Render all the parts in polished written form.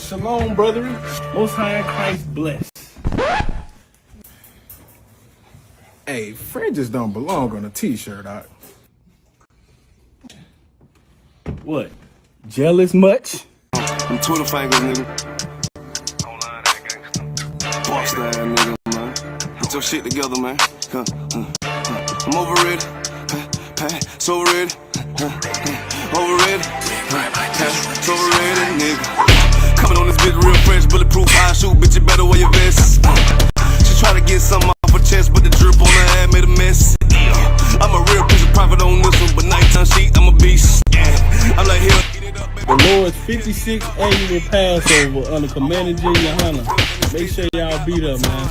Shalom, brethren. Most High in Christ bless. Hey, fringes don't belong on a t-shirt, Doc. What? Jealous much? Them Twitter fingers, nigga. Boss that nigga, man. Get your shit together, man. I'm overrated. So overrated. Overrated. So overrated, nigga. Coming on this bitch real fresh, bulletproof, high shoot, bitch, you better wear your vest. She try to get something off her chest, but the drip on her head made a mess. I'm a real piece of profit on this one, but nighttime sheet, I'm a beast. I'm like, here, eat it up, baby. The Lord's 56th annual Passover under Commander J. Yohana. Make sure y'all be there, man.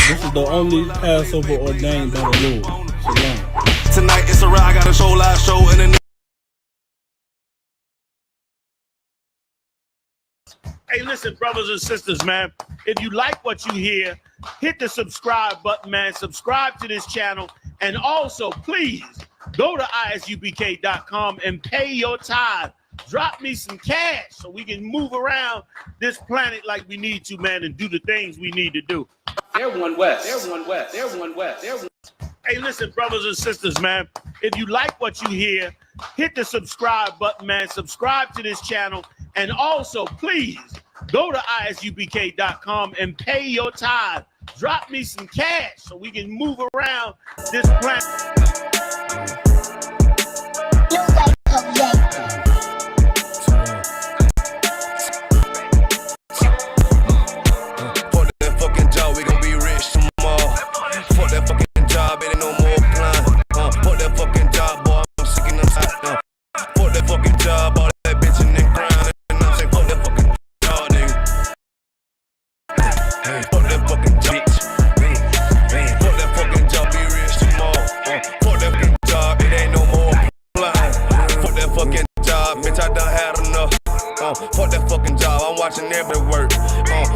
This is the only Passover ordained by the Lord. Shalom. Tonight it's a ride, I got a show, live show, and then Hey, listen, brothers and sisters, man. If you like what you hear, hit the subscribe button, man. Subscribe to this channel. And also, please, go to ISUPK.com and pay your tithe. Drop me some cash so we can move around this planet like we need to, man, and do the things we need to do. Everyone west. Everyone west. Everyone west. Everyone. Hey, listen, brothers and sisters, man. If you like what you hear, hit the subscribe button, man. Subscribe to this channel. And also, please, go to ISUPK.com and pay your tithe. Drop me some cash so we can move around this planet. fuck that fucking job, we gon' be rich tomorrow. Fuck that fucking job, it ain't no more plan. Fuck that fucking job, boy, I'm sick and I'm tired. Fuck that fucking job, all that bitch and then grind. And I'm saying, fuck that fucking job, nigga. Hey, fuck that fucking job, bitch. Fuck that fucking job, be rich tomorrow. Fuck that fucking job, it ain't no more plan. Fuck that fucking job, bitch, I done had enough. Fuck that fucking job, I'm watching everybody work.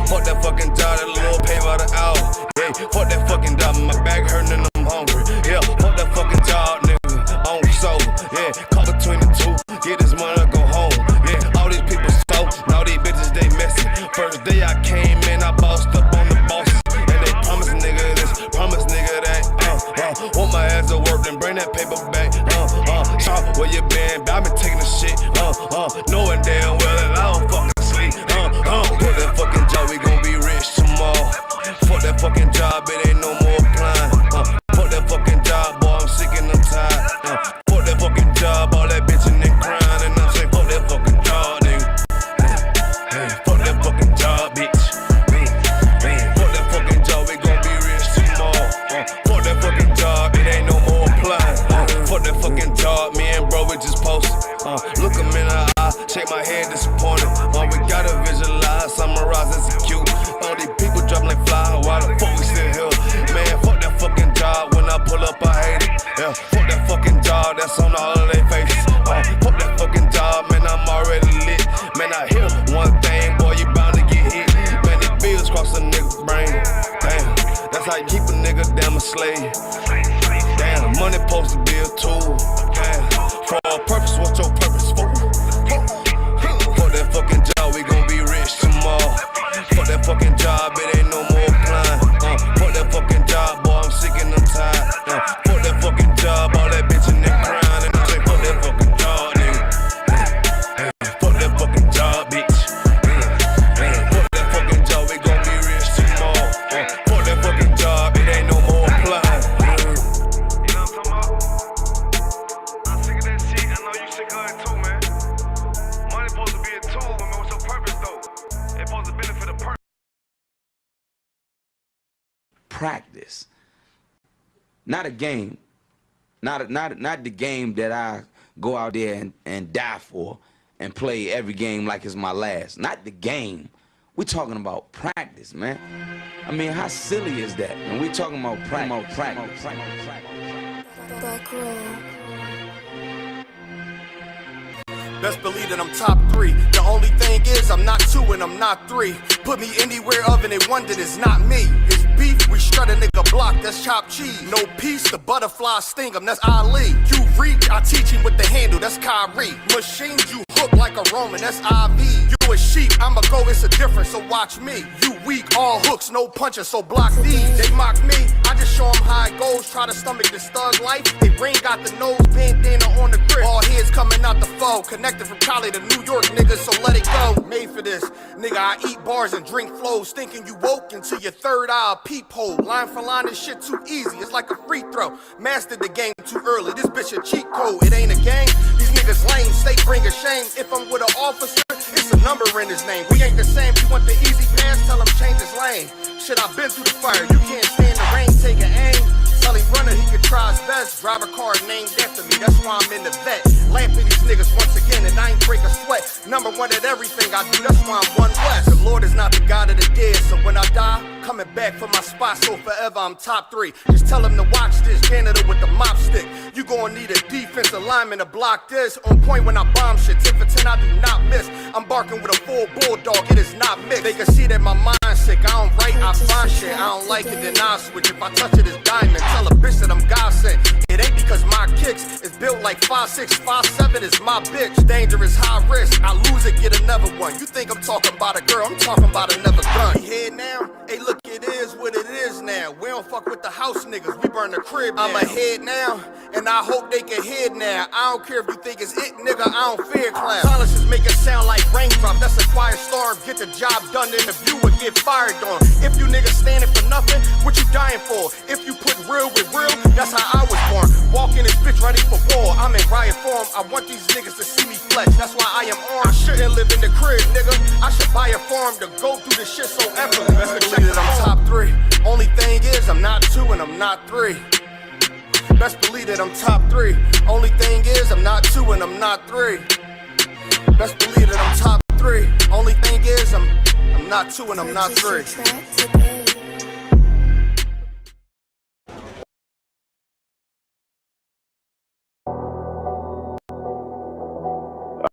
Fuck that fucking job, that little pay by the hour. Yeah, fuck that fucking job, my back hurting and I'm hungry. Yeah, fuck that fucking job, nigga, I'm sober. Yeah, call it 22, get this money, go home. Yeah, all these people so, now these bitches, they messy. First day I came in, I bossed up on the bosses. And they promise nigga this, promise nigga that. Want my ass to work, then bring that paper back. Shop, where you been? I been taking the shit. Knowing damn well that I don't fucking sleep. Fuck that fucking job, we gon' be rich tomorrow. Fuck that fucking job, it ain't no more plan. Fuck that fucking job, boy, I'm sick and I'm tired. Fuck that fucking job, all that bitch and then crying. And I'm saying, fuck that fucking job, nigga. Fuck that fucking job, bitch. Fuck that fucking job, we gon' be rich tomorrow. Fuck that fucking job, it ain't no more plan. Fuck that fucking job, me and bro, we just posted. Look him in the eye, shake my head disappointed. We gotta visualize, summarize, execute. All these people dropping like fly, why the fuck we still here? Man, fuck that fucking job, when I pull up I hate it. Yeah, fuck that fucking job, that's on all of their faces. Fuck that fucking job, man, I'm already lit. Man, I hear one thing, boy, you bound to get hit. Man, these bills cross a nigga's brain. Damn, that's how you keep a nigga damn a slave. Damn, money supposed to be a tool. Damn, for a purpose, what's your purpose for? Fuck that fucking job, we gon' be rich tomorrow. Fuck that fucking job, it ain't no more plan. Fuck that fucking job, boy, I'm sick and I'm tired. Fuck that fucking job, all that bitch and that crying. And I say, fuck that fucking job, nigga. Fuck that fucking job, bitch. Fuck that fucking job, we gon' be rich tomorrow. Fuck that fucking job, it ain't no more plan. You know what I'm talking about? I'm sick of that shit, I know you sick of it too, man. Money supposed to be a tool, man. What's your purpose though? It's supposed to benefit a person. Practice, not a game, not the game that I go out there and die for and play every game like it's my last. Not the game. We're talking about practice, man. I mean, how silly is that? And we're talking about practice. Back row. Best believe that I'm top 3. The only thing is I'm not 2 and I'm not 3. Put me anywhere other than one that is not me. It's beef, we strut a nigga block, that's chopped cheese. No peace, the butterfly sting him, that's Ali. You reach, I teach him with the handle, that's Kyrie. Machines you hook like a Roman, that's IV. You a sheep, I'ma go, it's a difference, so watch me. You weak, all hooks, no punches, so block these. They mock me, I just show them how it goes. Try to stomach this thug life. They ring got the nose, bandana on the grip. All heads coming out the foe. Connected from Cali to New York, niggas, so let it go. Made for this, nigga, I eat bars and drink flows. Thinking you woke into your third eye peephole. Line for line, this shit too easy, it's like a free throw. Mastered the game too early, this bitch a cheat code. It ain't a game, these niggas lame, state bring a shame. If I'm with an officer, it's a number in his name. We ain't the same, you want the easy pass, tell him change his lane. Shit, I've been through the fire, you can't stand the rain, take an aim. Tell him runner, he can try his best. Drive a car named after me, that's why I'm in the vet. Laugh at these niggas once again, and I ain't break a sweat. Number one at everything I do, that's why I'm one West. The Lord is not the God of the dead, so when I die, coming back for my spot, so forever I'm top 3. Just tell him to watch this, janitor with the mop stick. You gon' need a defensive lineman to block this. On point when I bomb shit, 10 for 10, I do not miss. I'm barking with a full bulldog, it is not mixed. They can see that my mind's sick, I don't write, I find shit. I don't like it, then I'll switch. If I touch it, it's diamond. Tell a bitch that I'm God sent. It ain't because my kicks is built like 5'6", 5'7", is my bitch. Dangerous, high risk, I lose it, get another one. You think I'm talking about a girl, I'm talking about another gun. We here now, hey look, it is what it is now. We don't fuck with the house niggas, we burn the crib now. I'm ahead now, and I hope they can hear now. I don't care if you think it's it, nigga, I don't fear clowns. Silences make it sound like raindrop, that's a quiet storm. Get the job done, interviewer get fired on. If you niggas standing for nothing, what you dying for? If you put real with real, that's how I was born. Walk in this bitch ready for war, I'm in riot form. I want these niggas to see me flex, that's why I am on. I shouldn't live in the crib, nigga, I should buy a farm to go through this shit so effortless. Best believe that I'm top 3. Only thing is I'm not 2 and I'm not 3. Best believe that I'm top 3. Only thing is I'm not 2 and I'm not 3. Best believe that I'm top 3. Only thing is I'm not 2 and I'm not 3.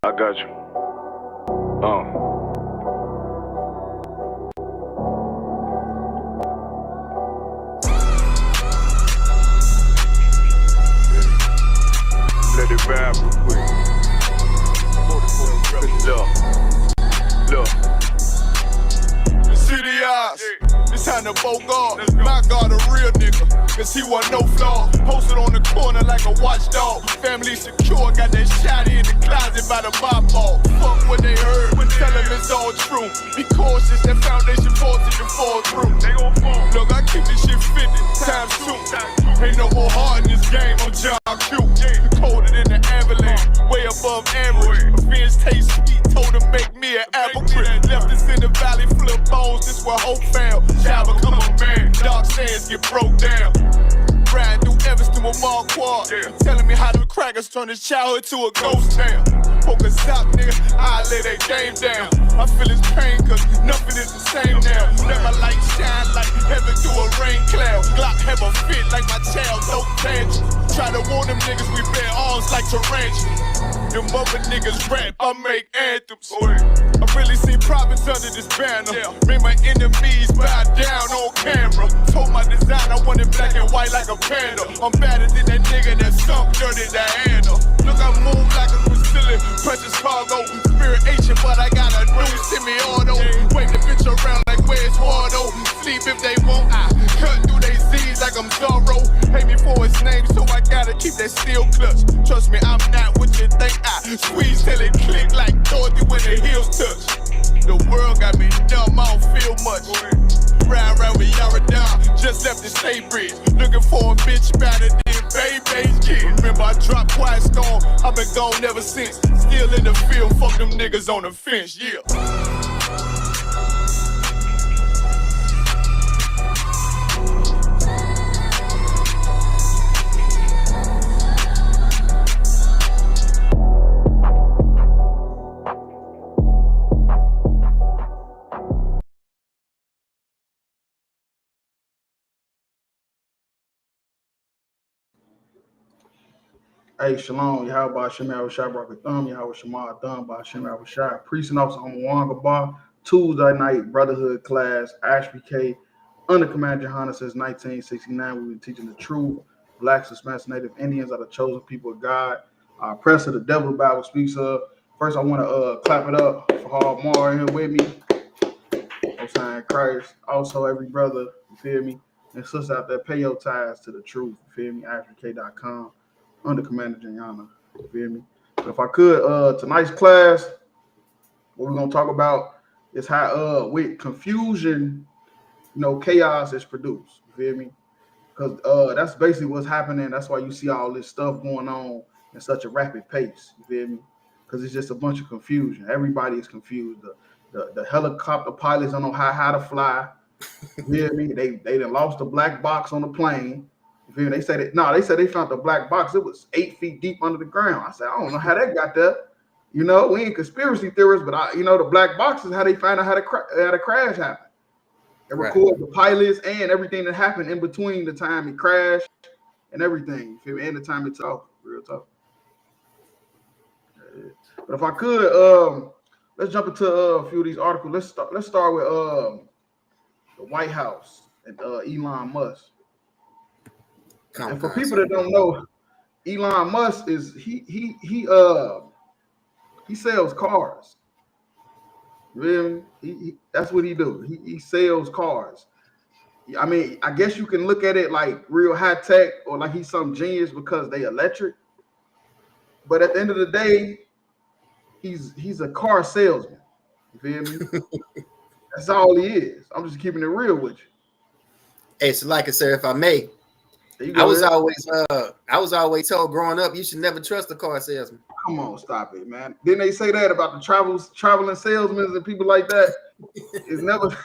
I got you. Let it ride real quick. Look. The city eyes. It's time to Bogart. My God, a real nigga. Cause he wasn't no flaw. Posted on the corner like a watchdog. Family secure, got that shot in the closet by the mob ball. Fuck what they heard, tell them it's all true. Be cautious, that foundation falls if you fall through. They gon' fall. Look, I keep this shit 50 times 2. Ain't no more heart in this game, I'm John Q. Colder than the avalanche, way above average. Revenge taste sweet, told him make me an apple crisp. Left us in the valley full of bones, this where hope found. Child become a man, dark sands get broke down. Riding through Evanston with Mark Quad. Telling me how the crackers turned his childhood to a ghost town. Focus out, nigga, I lay that game down. I feel his pain, cause nothing is the same now. Let my light shine like heaven through a rain cloud. Glock have a fit like my child, no tangent. Try to warn them niggas, we bear arms like tarantulas. Them other niggas rap, I make anthems. I really seen profits under this banner. Made my enemies bow down on camera. Told my design I wanted black and white like a panda. I'm better than that nigga that sunk dirty Diana. Look, I move like a Brazilian, precious cargo. Spirit ancient, but I got a new semi-auto. Wave the bitch around like where's Wardo. Sleep if they won't, I cut through they Z's like I'm Zorro. Pay me for his name, so I gotta keep that steel clutch. Trust me, I'm not what you think. I squeeze till it click like Dorothy when the heels touch. The world got me dumb, I don't feel much. Ride around with Yara down, just left the state bridge. Looking for a bitch better than Baby's kid. Remember I dropped Quiet Storm, I've been gone ever since. Still in the field, fuck them niggas on the fence, yeah. Hey, Shalom, Yahweh Shem Yahushua Barakatham, Yahweh Shema Adam, by Shem Yahushua, Precinct Officer Omawanga Bar, Tuesday night Brotherhood class, ISUPK, under Commander Johanna since 1969. We've been teaching the truth. Blacks, Hispanics, Native Indians are the chosen people of God. Oppressor, the devil the Bible speaks of. First, I want to clap it up for Hard Mar here with me. I'm saying Christ. Also, every brother, you feel me, and sister out there, pay your ties to the truth. You feel me? ISUPK.com under Commander Jayana. You feel me? But if I could, tonight's class, what we're gonna talk about is how with confusion, chaos is produced. You feel me? Because that's basically what's happening. That's why you see all this stuff going on in such a rapid pace. You feel me? Because it's just a bunch of confusion. Everybody is confused. The helicopter pilots don't know how to fly. You feel me? They done lost the black box on the plane. You feel me? They said they found the black box. It was 8 feet deep under the ground. I said, I don't know how that got there. We ain't conspiracy theorists, but the black box is how they find out how the crash happened. They record the pilots and everything that happened in between the time it crashed and everything. You feel me? And the time it talked. Real talk. But if I could, let's jump into a few of these articles. Let's start with the White House and Elon Musk. And for people that don't know, Elon Musk is he sells cars. Really? That's what he do. He sells cars. I mean, I guess you can look at it like real high tech or like he's some genius because they electric. But at the end of the day, he's a car salesman. You feel me? That's all he is. I'm just keeping it real with you. Hey, so like I said, if I may, I was always told growing up you should never trust a car salesman. Come on, stop it, man. Didn't they say that about the traveling salesmen and people like that? It's never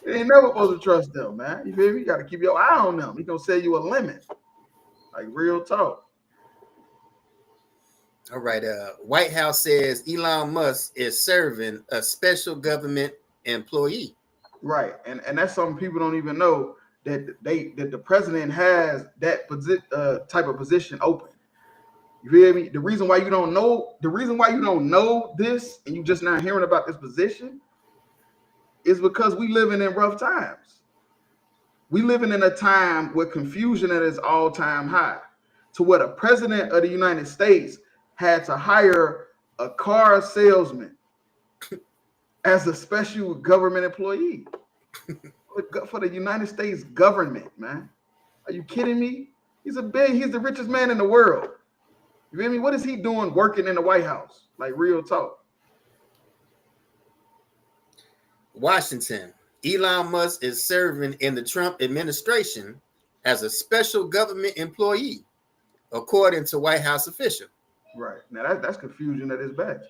you ain't never supposed to trust them, man. You feel me? You gotta keep your eye on them. He's gonna sell you a lemon. Like real talk. All right. White House says Elon Musk is serving a special government employee. Right, and that's something people don't even know that the president has that type of position open. You feel me? The reason why you don't know this and you just not hearing about this position is because we living in rough times. We living in a time where confusion at its all-time high, to where the president of the United States had to hire a car salesman as a special government employee for the United States government, man. Are you kidding me? He's the richest man in the world. You feel me? What is he doing working in the White House? Like real talk. Washington. Elon Musk is serving in the Trump administration as a special government employee, according to White House official. Right. Now that's confusion at its best.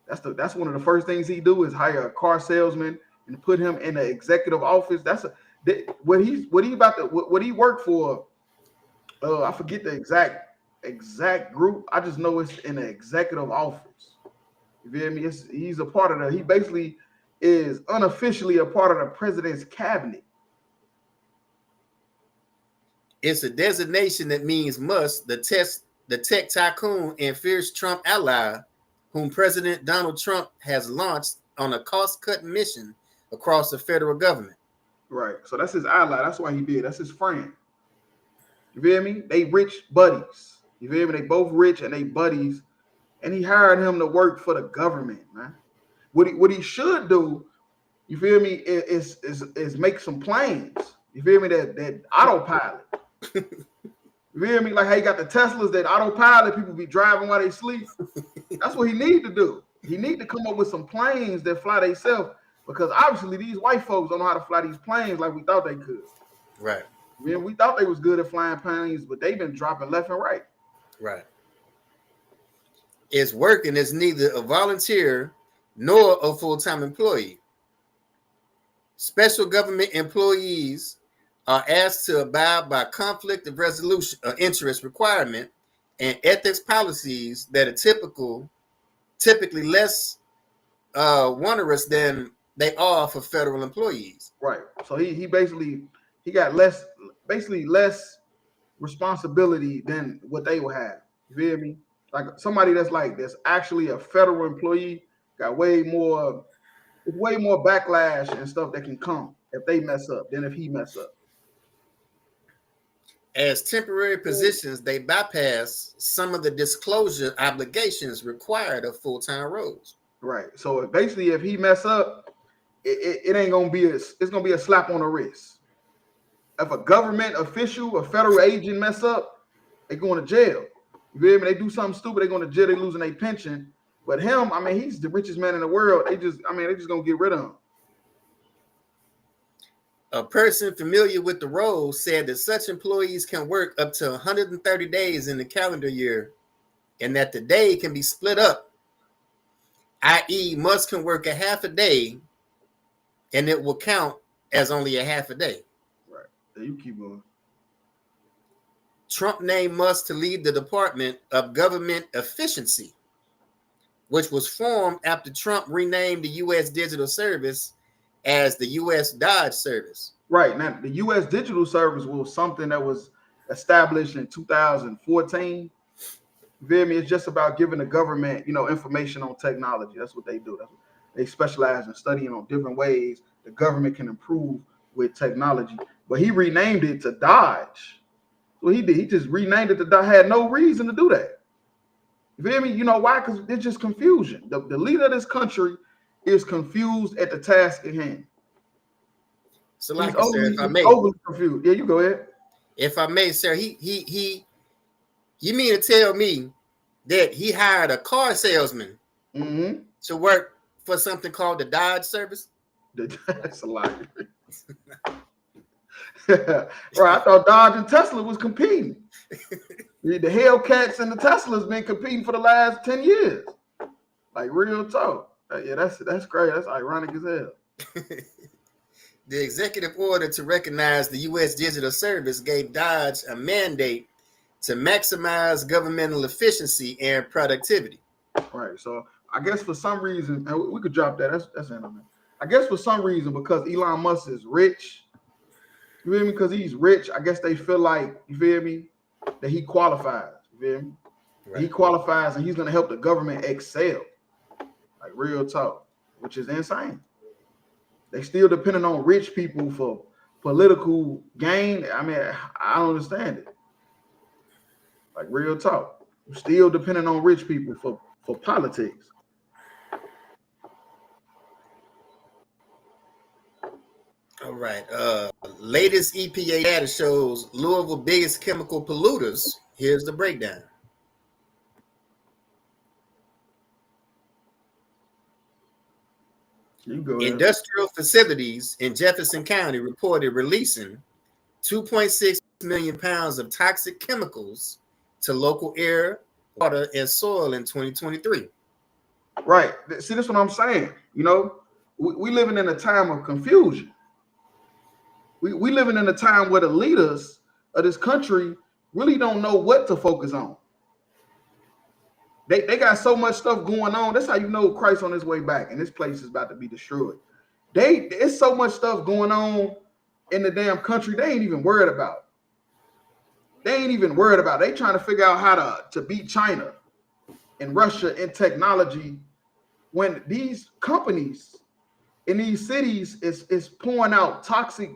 That's one of the first things he do is hire a car salesman and put him in the executive office. What he worked for. I forget the exact group. I just know it's in the executive office. You feel me? He's a part of he basically is unofficially a part of the president's cabinet. It's a designation that means Musk, the tech tycoon and fierce Trump ally, whom President Donald Trump has launched on a cost-cutting mission across the federal government. Right. So that's his ally. That's why he did. That's his friend. You feel me? They rich buddies. You feel me? They both rich and they buddies. And he hired him to work for the government, man. What he should do, you feel me, is make some planes. You feel me? That autopilot. You feel me? Like how you got the Teslas that autopilot, people be driving while they sleep. That's what he need to do. He need to come up with some planes that fly themselves, because obviously these white folks don't know how to fly these planes like we thought they could. Right. I mean, we thought they was good at flying planes, but they've been dropping left and right. Right. It's working as neither a volunteer nor a full-time employee. Special government employees are asked to abide by conflict of resolution or interest requirement and ethics policies that are typically less onerous than they are for federal employees. Right. So he got less responsibility than what they will have. You feel me? Like somebody that's actually a federal employee got way more backlash and stuff that can come if they mess up than if he mess up. As temporary positions, they bypass some of the disclosure obligations required of full-time roles. Right. So basically, if he mess up, it ain't gonna be it's gonna be a slap on the wrist. If a government official, a federal agent mess up, they going to jail. You feel me? They do something stupid, they going to jail, they losing their pension. But him, I mean, he's the richest man in the world. They just gonna get rid of him. A person familiar with the role said that such employees can work up to 130 days in the calendar year, and that the day can be split up, i.e. Musk can work a half a day, and it will count as only a half a day. Right. There you keep going. Trump named Musk to lead the Department of Government Efficiency, which was formed after Trump renamed the U.S. Digital Service as the U.S. Dodge Service. Right. Now, the U.S. Digital Service was something that was established in 2014. You feel me? It's just about giving the government, information on technology. That's what they do. They specialize in studying on different ways the government can improve with technology. But he renamed it to Dodge. Well, he did. He just renamed it to Dodge. Had no reason to do that. You feel me? You know why? Because it's just confusion. The leader of this country is confused at the task at hand. So, like I said, if I may, overly confused. Yeah, you go ahead. If I may, sir, you mean to tell me that he hired a car salesman to work for something called the Dodge Service? That's a lie. Right, I thought Dodge and Tesla was competing. The Hellcats and the Teslas been competing for the last 10 years. Like real talk. Yeah, that's great. That's ironic as hell. The executive order to recognize the U.S. Digital Service gave Dodge a mandate to maximize governmental efficiency and productivity. Right. So I guess for some reason, and we could drop that. That's it. I guess for some reason, because Elon Musk is rich, you feel me? Because he's rich, I guess they feel like, you feel me, that he qualifies. You feel me? Right. He qualifies and he's going to help the government excel. Like real talk, which is insane. They still depending on rich people for political gain. I mean, I don't understand it. Like real talk. Still depending on rich people for politics. All right. Latest EPA data shows Louisville's biggest chemical polluters. Here's the breakdown. Industrial facilities in Jefferson County reported releasing 2.6 million pounds of toxic chemicals to local air, water, and soil in 2023. Right. See, that's what I'm saying. We living in a time of confusion. We living in a time where the leaders of this country really don't know what to focus on. They got so much stuff going on. That's how you know Christ on his way back, and this place is about to be destroyed. It's so much stuff going on in the damn country. They ain't even worried about. They trying to figure out how to beat China and Russia in technology when these companies in these cities is pouring out toxic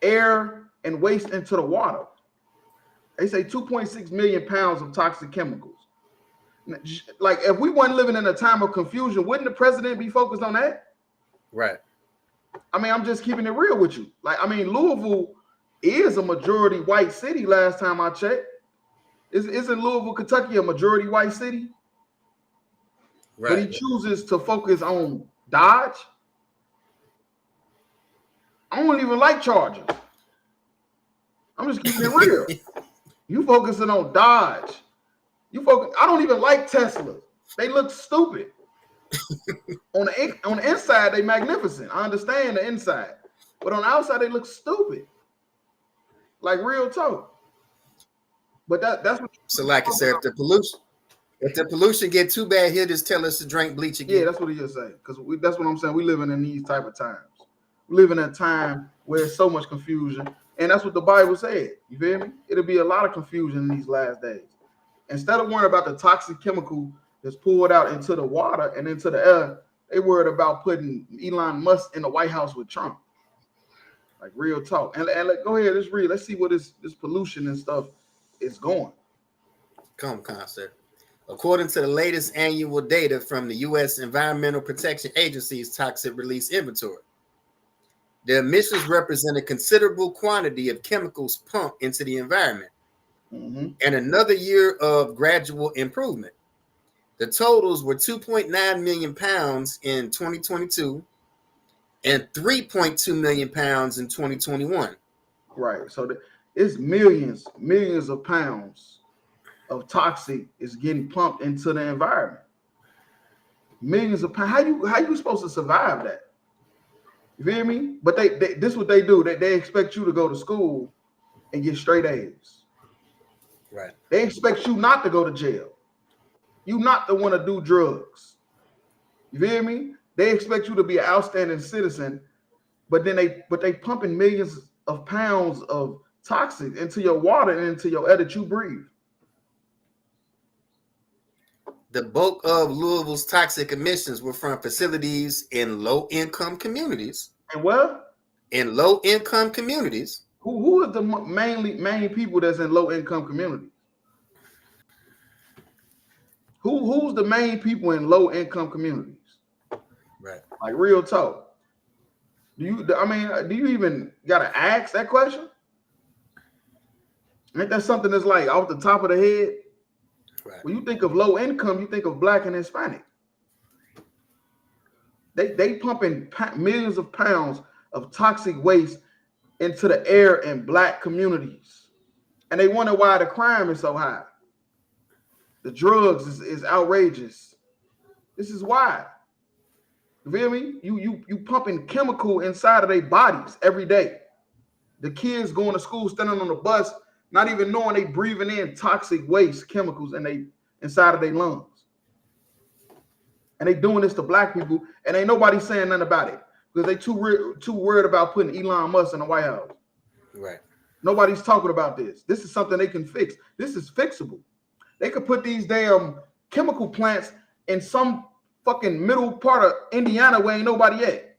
air and waste into the water. They say 2.6 million pounds of toxic chemicals. Like, if we weren't living in a time of confusion, wouldn't the president be focused on that? Right. I mean, I'm just keeping it real with you. Like, I mean, Louisville is a majority white city last time I checked. Isn't Louisville, Kentucky a majority white city? Right. But he chooses to focus on Dodge. I don't even like Chargers. I'm just keeping it real. You focusing on Dodge. I don't even like Tesla. They look stupid. on the inside, they magnificent. I understand the inside, but on the outside, they look stupid. Like real talk. But that's what. So, like I said, if the pollution get too bad, he'll just tell us to drink bleach again. Yeah, that's what he just say. Because that's what I'm saying. We living in these type of times. We live in a time where there's so much confusion, and that's what the Bible said. You feel me? It'll be a lot of confusion in these last days. Instead of worrying about the toxic chemical that's poured out into the water and into the air, they worried about putting Elon Musk in the White House with Trump. Like real talk. And go ahead, let's read. Let's see what this pollution and stuff is going. Come, concert. According to the latest annual data from the U.S. Environmental Protection Agency's toxic release inventory, the emissions represent a considerable quantity of chemicals pumped into the environment, and another year of gradual improvement. The totals were 2.9 million pounds in 2022 and 3.2 million pounds in 2021. Right. So it's millions of pounds of toxic is getting pumped into the environment. Millions of pounds. How you supposed to survive that? You feel me? But they this is what they do. They expect you to go to school and get straight A's. Right. They expect you not to go to jail. You not to want to do drugs. You feel me? They expect you to be an outstanding citizen, but then they pumping millions of pounds of toxic into your water and into your air that you breathe. The bulk of Louisville's toxic emissions were from facilities in low-income communities. And what? In low-income communities. Who is the main people that's in low-income communities? Who's the main people in low-income communities? Right. Like real talk. Do you even gotta ask that question? Ain't that something that's like off the top of the head? Right. When you think of low income, you think of Black and Hispanic. They pumping millions of pounds of toxic waste into the air in Black communities, and they wonder why the crime is so high. The drugs is outrageous. This is why. You feel me? You pumping chemical inside of their bodies every day. The kids going to school, standing on the bus, not even knowing they breathing in toxic waste chemicals inside of their lungs. And they doing this to Black people, and ain't nobody saying nothing about it because they too worried about putting Elon Musk in the White House. Right. Nobody's talking about this. This is something they can fix. This is fixable. They could put these damn chemical plants in some fucking middle part of Indiana where ain't nobody at.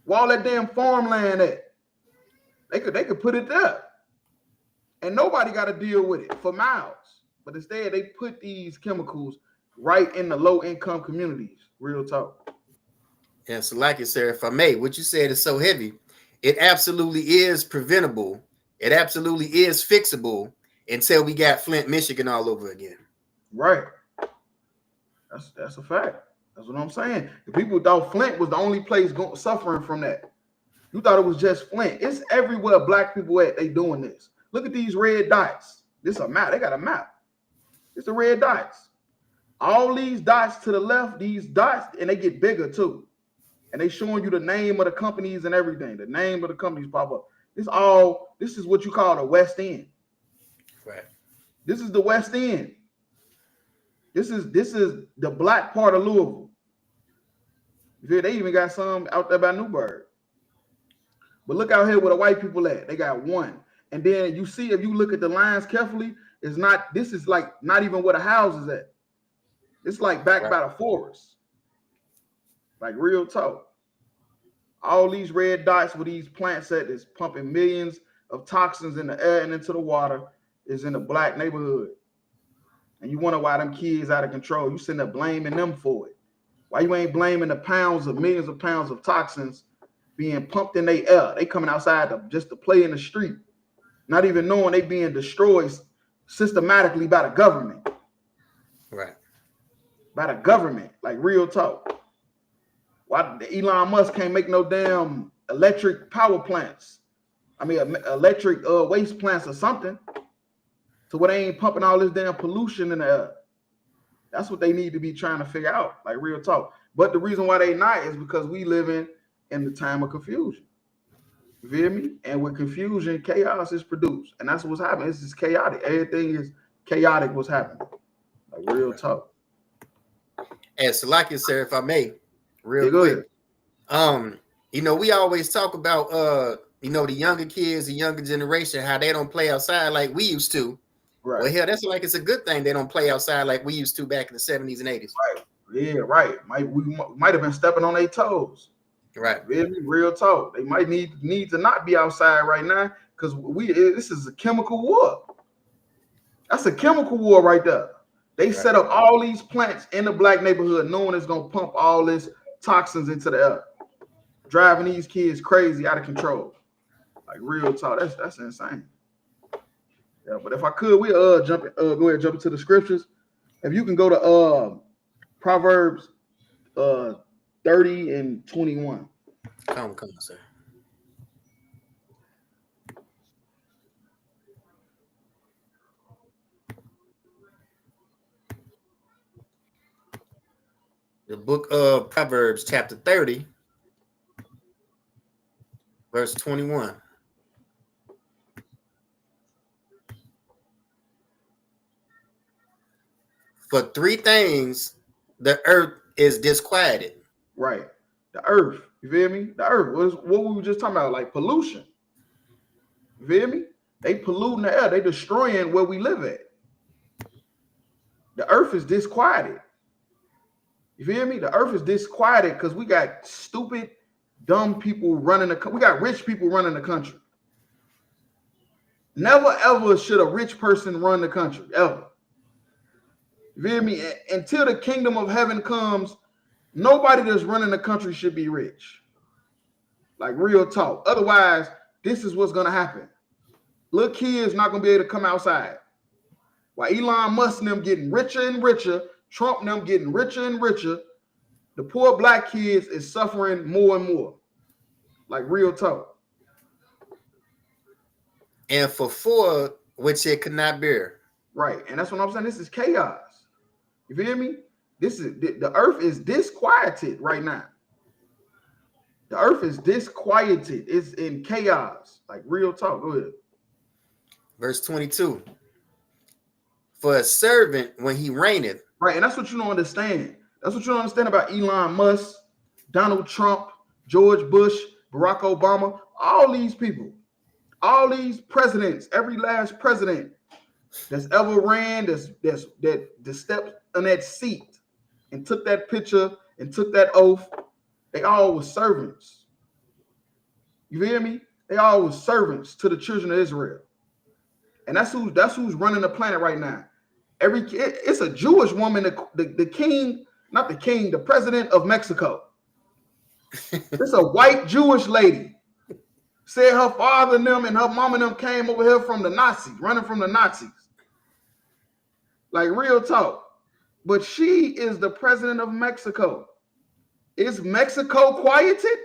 Where all that damn farmland at. They could put it there. And nobody got to deal with it for miles. But instead, they put these chemicals right in the low-income communities. Real talk. Yeah, so like it, sir, if I may, what you said is so heavy. It absolutely is preventable. It absolutely is fixable until we got Flint, Michigan all over again. Right. That's a fact. That's what I'm saying. The people thought Flint was the only place suffering from that. You thought it was just Flint. It's everywhere Black people at. They doing this. Look at these red dots. This is a map. They got a map. It's the red dots. All these dots to the left, these dots, and they get bigger too. And they showing you the name of the companies and everything. The name of the companies pop up. This is what you call the West End. Right. This is the West End. This is the Black part of Louisville. They even got some out there by Newburgh. But look out here where the white people at. They got one. And then you see, if you look at the lines carefully, this is like not even where the house is at. It's like back by the forest. Like real talk. All these red dots with these plants at is pumping millions of toxins in the air and into the water is in the Black neighborhood. And you wonder why them kids out of control. You sitting there blaming them for it. Why you ain't blaming the millions of pounds of toxins being pumped in their air? They coming outside just to play in the street, not even knowing they being destroyed systematically by the government. Right. By the government, like real talk. Why Elon Musk can't make no damn electric power plants? I mean, electric waste plants or something. So what they ain't pumping all this damn pollution in the air. That's what they need to be trying to figure out, like real talk. But the reason why they not is because we living in the time of confusion. You feel me? And with confusion, chaos is produced. And that's what's happening. It's just chaotic. Everything is chaotic what's happening. Like real talk. And so like it, sir, if I may, real quick. We always talk about the younger kids, the younger generation, how they don't play outside like we used to. Right. Well, hell, that's like it's a good thing they don't play outside like we used to back in the 70s and 80s. Right. Yeah, right. We might have been stepping on their toes. Right. You feel me? Real talk. They might need to not be outside right now because this is a chemical war. That's a chemical war right there. They set up all these plants in the black neighborhood knowing it's gonna pump all this toxins into the air, driving these kids crazy, out of control. Like real talk. That's insane. Yeah, but if I could, we go ahead and jump into the scriptures. If you can go to Proverbs 30 and 21. Come, sir. The book of Proverbs, chapter 30, verse 21. For three things the earth is disquieted. Right. The earth. You feel me? The earth. What we were just talking about, like pollution. You feel me? They polluting the air. They destroying where we live at. The earth is disquieted. You feel me? The earth is disquieted because we got stupid, dumb people running we got rich people running the country. Never ever should a rich person run the country, ever. You feel me? Until the kingdom of heaven comes, nobody that's running the country should be rich. Like real talk. Otherwise, this is what's gonna happen. Little kids not gonna be able to come outside. While Elon Musk and them getting richer and richer, Trump and them getting richer and richer, the poor black kids is suffering more and more. Like real talk. And for four, which it could not bear. Right. And that's what I'm saying. This is chaos. You feel me? This is the earth is disquieted right now. The earth is disquieted. It's in chaos. Like real talk. Go ahead. Verse 22. For a servant when he reigneth. Right. And that's what you don't understand. That's what you don't understand about Elon Musk, Donald Trump, George Bush, Barack Obama, all these people, all these presidents, every last president that's ever ran, that stepped on that seat and took that picture and took that oath, they all were servants. You hear me? They all were servants to the children of Israel. And that's who's running the planet right now. It's a Jewish woman, the king, not the king, the president of Mexico. It's a white Jewish lady. Said her father and them and her mom and them came over here from the Nazis, running from the Nazis. Like real talk. But she is the president of Mexico. Is Mexico quieted?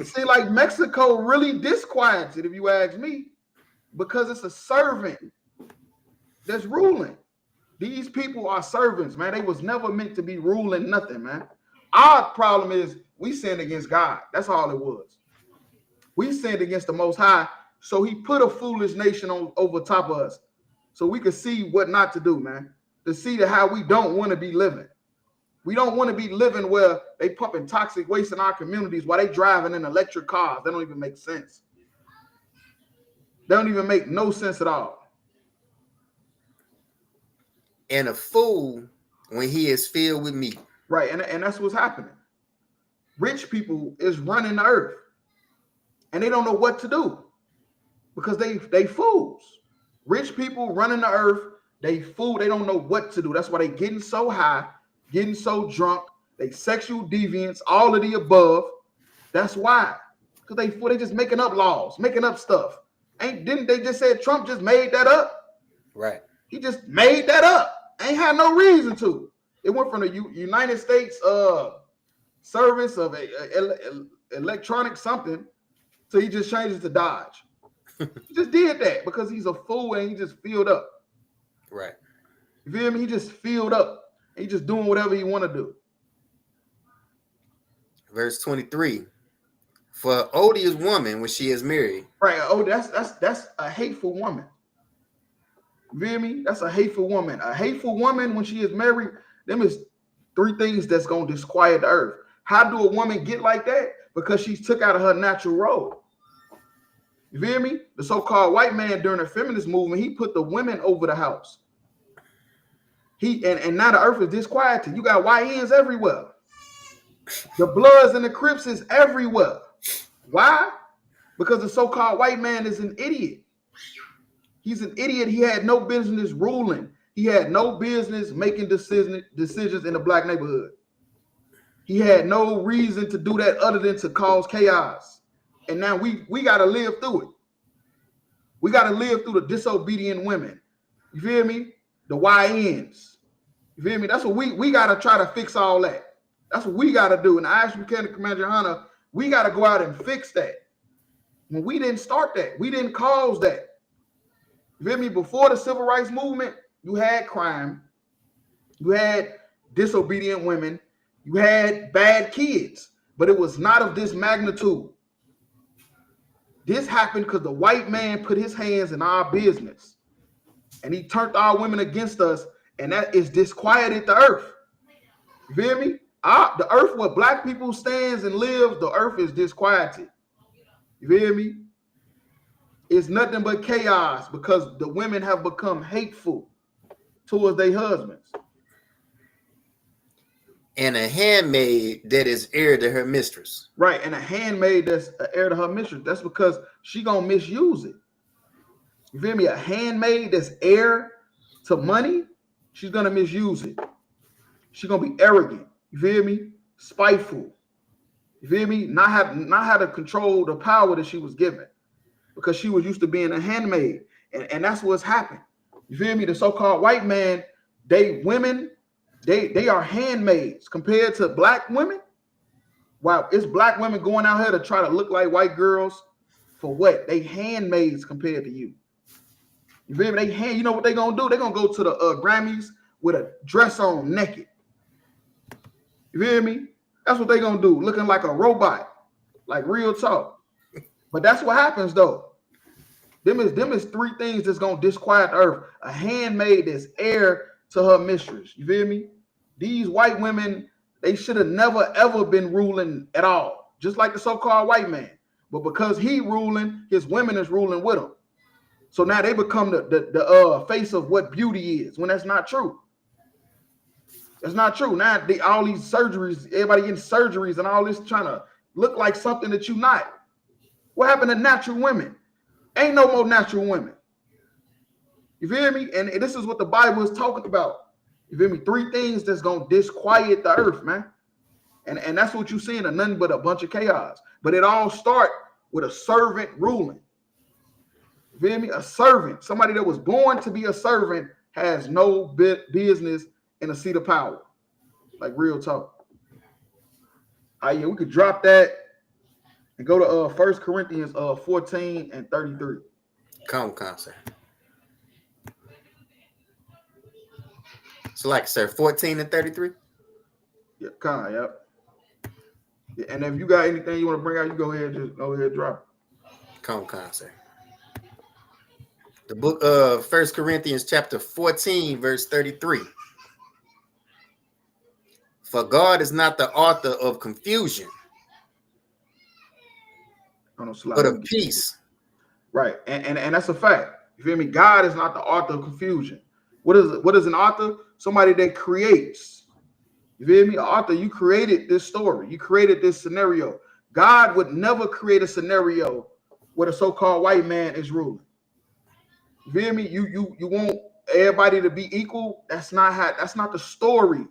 See, like Mexico really disquieted, if you ask me, because it's a servant that's ruling. These people are servants, man. They was never meant to be ruling nothing, man. Our problem is we sinned against God. That's all it was. We sinned against the Most High, so he put a foolish nation over top of us so we could see what not to do, man, to see how we don't want to be living. We don't want to be living where they pumping toxic waste in our communities while they driving in electric cars. They don't even make sense. They don't even make no sense at all. And a fool when he is filled with meat. Right, and that's what's happening. Rich people is running the earth, and they don't know what to do because they fools. Rich people running the earth, they fool. They don't know what to do. That's why they getting so high, getting so drunk. They sexual deviants, all of the above. That's why, because they just making up laws, making up stuff. Didn't they just say Trump just made that up? Right. He just made that up. Ain't had no reason to. It went from the United States service of electronic something, so he just changed it to Dodge. He just did that because he's a fool and he just filled up. Right. You feel me? He just filled up. He just doing whatever he want to do. Verse 23. For an odious woman when she is married. Right. Oh, that's a hateful woman. You feel me? That's a hateful woman. A hateful woman when she is married, them is three things that's going to disquiet the earth. How do a woman get like that? Because she's took out of her natural role. You feel me? The so-called white man during the feminist movement, he put the women over the house. And now the earth is disquieted. You got YNs everywhere. The Bloods and the Crips is everywhere. Why? Because the so-called white man is an idiot. He's an idiot. He had no business ruling. He had no business making decisions in the black neighborhood. He had no reason to do that other than to cause chaos. And now we got to live through it. We got to live through the disobedient women. You feel me? The YNs. You feel me? That's what we got to try to fix all that. That's what we got to do. And ISUPK and Commander Hunter, we got to go out and fix that. When we didn't start that, we didn't cause that. You feel me? Before the civil rights movement, you had crime, you had disobedient women, you had bad kids, but it was not of this magnitude. This happened because the white man put his hands in our business, and he turned our women against us, and that is disquieted the earth. You feel me? The earth where black people stands and live, the earth is disquieted. You feel me? It's nothing but chaos because the women have become hateful towards their husbands. And a handmaid that is heir to her mistress. Right, and a handmaid that's heir to her mistress. That's because she gonna misuse it. You feel me? A handmaid that's heir to money, she's gonna misuse it. She's gonna be arrogant. You feel me? Spiteful. You feel me? Not how to control the power that she was given, because she was used to being a handmaid, and that's what's happened. You feel me? The so-called white man, they are handmaids compared to black women. Wow, it's black women going out here to try to look like white girls for what? They handmaids compared to you. You feel me? You know what they gonna do? They're gonna go to the Grammys with a dress on naked. You feel me? That's what they gonna do, looking like a robot, like real talk. But that's what happens though. Them is three things that's gonna disquiet the earth. A handmaid that's heir to her mistress. You feel me? These white women, they should have never ever been ruling at all, just like the so-called white man. But because he ruling, his women is ruling with him. So now they become the face of what beauty is, when that's not true. That's not true. Now all these surgeries, everybody getting surgeries and all this trying to look like something that you're not. What happened to natural women? Ain't no more natural women. You feel me? And this is what the Bible is talking about. You feel me? Three things that's gonna disquiet the earth, man. And that's what you're seeing, nothing but a bunch of chaos. But it all start with a servant ruling. You feel me? A servant, somebody that was born to be a servant, has no business in a seat of power. Like real talk. Yeah, we could drop that and go to 1 Corinthians 14 and 33. Come, sir. So like, sir, 14 and 33? Yeah, yep. Yeah, and if you got anything you want to bring out, you go ahead and drop it. Come, sir. The book of 1 Corinthians chapter 14, verse 33. For God is not the author of confusion, but of peace. Right, and that's a fact. You feel me? God is not the author of confusion. What is an author? Somebody that creates. You feel me? An author, you created this story. You created this scenario. God would never create a scenario where the so-called white man is ruling. You feel me? You want everybody to be equal. That's not the story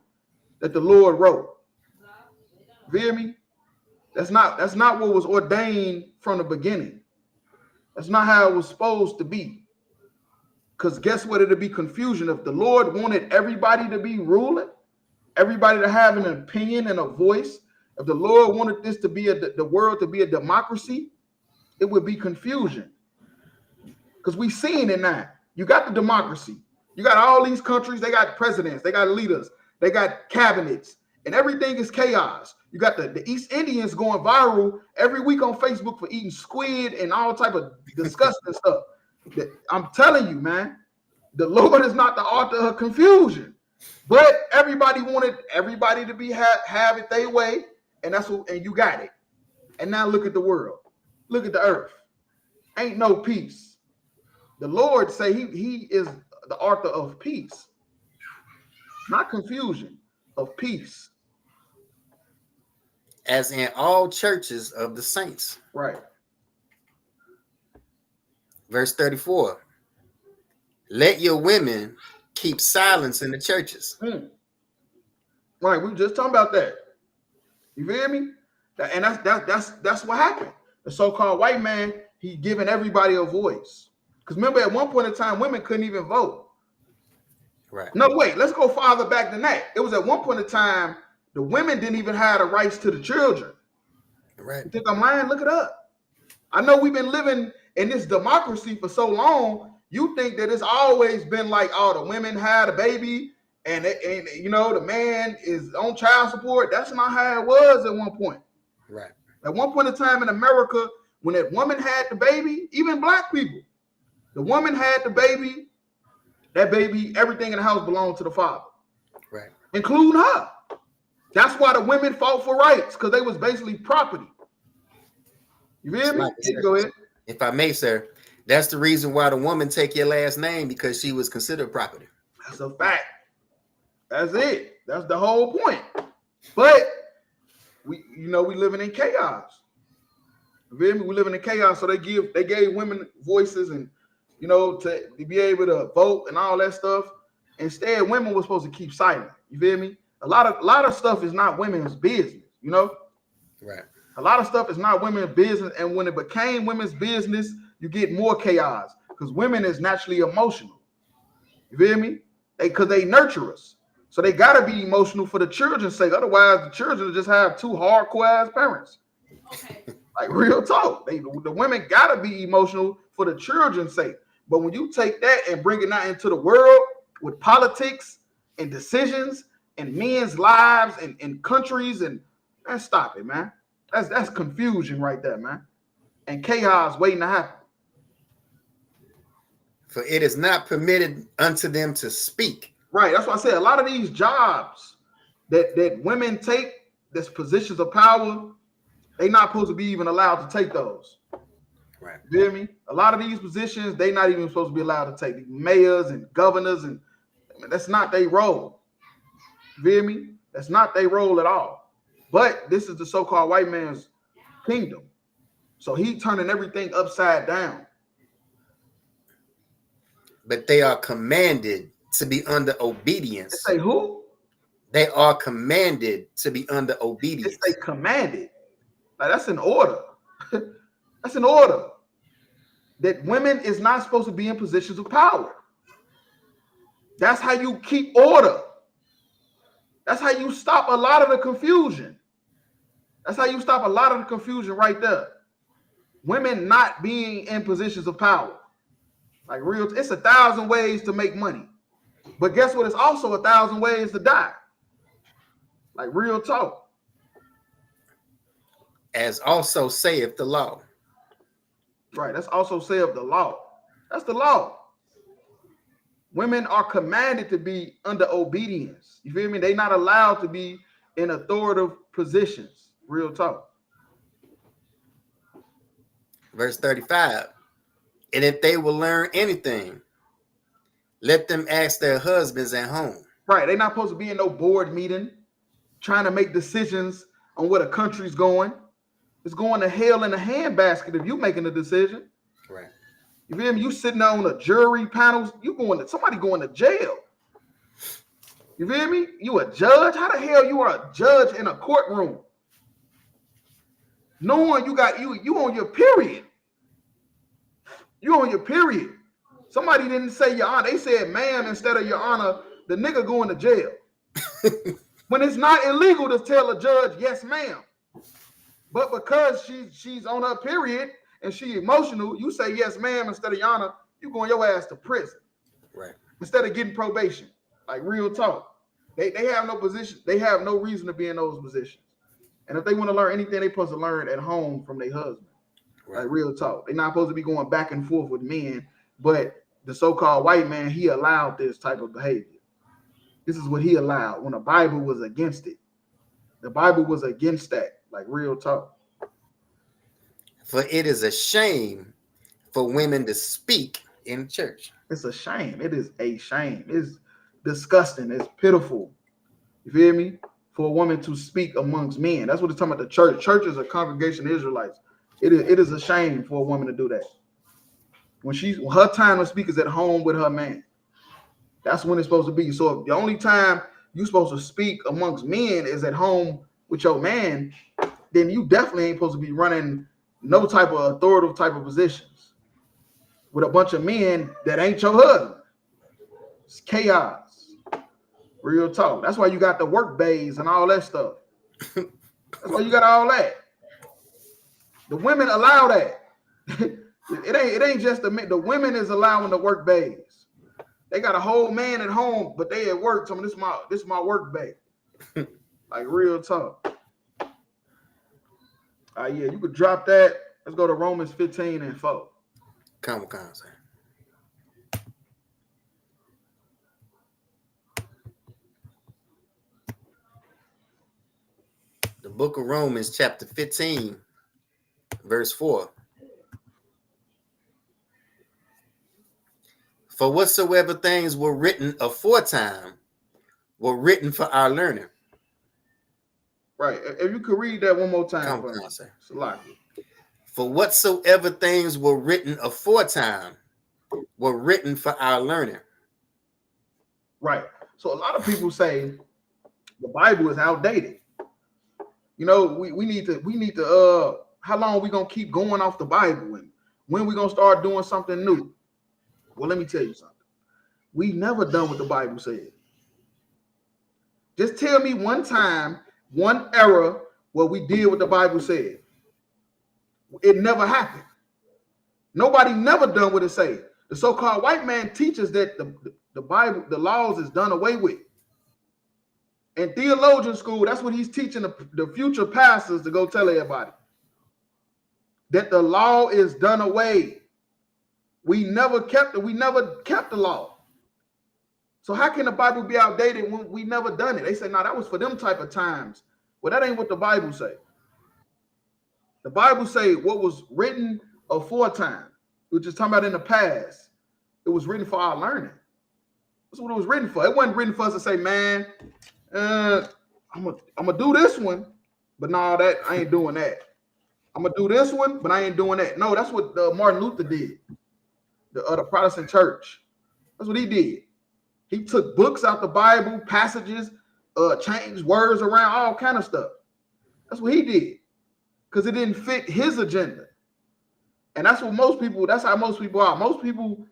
that the Lord wrote. You feel me? That's not what was ordained from the beginning. That's not how it was supposed to be. Because guess what? It'd be confusion. If the Lord wanted everybody to be ruling, everybody to have an opinion and a voice, if the Lord wanted this to be the world to be a democracy, it would be confusion. Because we seen it now. You got the democracy. You got all these countries, they got presidents, they got leaders, they got cabinets, and everything is chaos. You got the East Indians going viral every week on Facebook for eating squid and all type of disgusting stuff. I'm telling you, man, the Lord is not the author of confusion, but everybody wanted everybody to be have it their way, and and you got it. And now look at the world, look at the earth. Ain't no peace. The Lord say he is the author of peace, not confusion, of peace. as in all churches of the saints. Right. Verse 34. Let your women keep silence in the churches. Right. We were just talking about that. You feel me? And that's what happened. The so-called white man, he giving everybody a voice. Because remember, at one point in time, women couldn't even vote. Right. No, wait, let's go farther back than that. It was at one point in time, the women didn't even have the rights to the children. Right. You think I'm lying? Look it up. I know we've been living in this democracy for so long. You think that it's always been like, oh, the women had a baby and you know, the man is on child support. That's not how it was at one point. Right. At one point in time in America, when that woman had the baby, even black people, the woman had the baby, that baby, everything in the house belonged to the father. Right. Including her. That's why the women fought for rights, because they was basically property. You feel me? Go ahead. If I may, sir, that's the reason why the woman take your last name, because she was considered property. That's a fact. That's it. That's the whole point. But we living in chaos. You feel me? We living in chaos. So they gave women voices and to be able to vote and all that stuff. Instead, women were supposed to keep silent. You feel me? A lot of stuff is not women's business, Right. A lot of stuff is not women's business, and when it became women's business, you get more chaos because women is naturally emotional. You feel me? Because they nurture us, so they gotta be emotional for the children's sake. Otherwise, the children just have two hardcore ass parents. Okay. Like real talk, the women gotta be emotional for the children's sake. But when you take that and bring it out into the world with politics and decisions and men's lives and countries, and man, stop it, man. That's confusion right there, man. And chaos waiting to happen. For it is not permitted unto them to speak. Right. That's why I said a lot of these jobs that women take, that's positions of power, they not supposed to be even allowed to take those. Right. You hear me? A lot of these positions, they not even supposed to be allowed to take. Mayors and governors, and that's not their role. You hear me? That's not their role at all. But this is the so-called white man's kingdom. So he turning everything upside down. But they are commanded to be under obedience. They say who? They are commanded to be under obedience. They commanded. Like, that's an order. That's an order. That women is not supposed to be in positions of power. That's how you keep order. That's how you stop a lot of the confusion. That's how you stop a lot of the confusion right there. Women not being in positions of power. Like it's 1,000 ways to make money. But guess what? It's also 1,000 ways to die. Like real talk. As also saith the law. Right. That's also saith the law. That's the law. Women are commanded to be under obedience. You feel me? They're not allowed to be in authoritative positions. Real talk. Verse 35. And if they will learn anything, let them ask their husbands at home. Right. They're not supposed to be in no board meeting trying to make decisions on where the country's going. It's going to hell in a handbasket if you making a decision. Right. You feel me? You sitting on a jury panel, somebody going to jail. You feel me? You a judge? How the hell you are a judge in a courtroom? Knowing you on your period. You on your period. Somebody didn't say your honor. They said ma'am instead of your honor. The nigga going to jail. When it's not illegal to tell a judge, yes, ma'am. But because she's on her period and she emotional, you say yes, ma'am, instead of your honor, you going your ass to prison. Right. Instead of getting probation. Like real talk. They have no position. They have no reason to be in those positions. And if they want to learn anything, they're supposed to learn at home from their husband. Right. Like real talk. They're not supposed to be going back and forth with men. But the so-called white man, he allowed this type of behavior. This is what he allowed when the Bible was against it. The Bible was against that. Like real talk. For it is a shame for women to speak in church. It's a shame. It is a shame. It's disgusting. It's pitiful. You feel me? for a woman to speak amongst men. That's what it's talking about. The church. Church is a congregation of Israelites. It is a shame for a woman to do that. When her time to speak is at home with her man. That's when it's supposed to be. So if the only time you're supposed to speak amongst men is at home with your man, then you definitely ain't supposed to be running no type of authoritative type of positions with a bunch of men that ain't your husband. It's chaos. Real talk. That's why you got the work bays and all that stuff. That's why you got all that. The women allow that. It ain't just the men. The women is allowing the work bays. They got a whole man at home, but they at work. This is my work bay. Like real talk. Yeah, you could drop that. Let's go to Romans 15:4. Come on, sir. The book of Romans, chapter 15, verse 4. For whatsoever things were written aforetime were written for our learning. Right. If you could read that one more time. Come on, sir. For whatsoever things were written aforetime were written for our learning. Right. So a lot of people say the Bible is outdated. You know, we need to how long are we gonna keep going off the Bible, and when we gonna start doing something new? Well, let me tell you something. We never done what the Bible said. Just tell me one time, one era where we did what the Bible said. It never happened. Nobody never done what it say. The so-called white man teaches that the Bible, the laws is done away with. In theologian school, that's what he's teaching the future pastors to go tell everybody. That the law is done away. We never kept the law. So how can the Bible be outdated when we never done it? They say, no, that was for them type of times. Well, that ain't what the Bible say. The Bible say what was written aforetime, which is talking about in the past. It was written for our learning. That's what it was written for. It wasn't written for us to say, man, I'm gonna do this one, but no, that I ain't doing that. I'm gonna do this one, but I ain't doing that. No, that's what Martin Luther did. The Protestant church. That's what he did. He took books out the Bible, passages, changed words around, all kind of stuff. That's what he did, because it didn't fit his agenda. And that's how most people are. Most people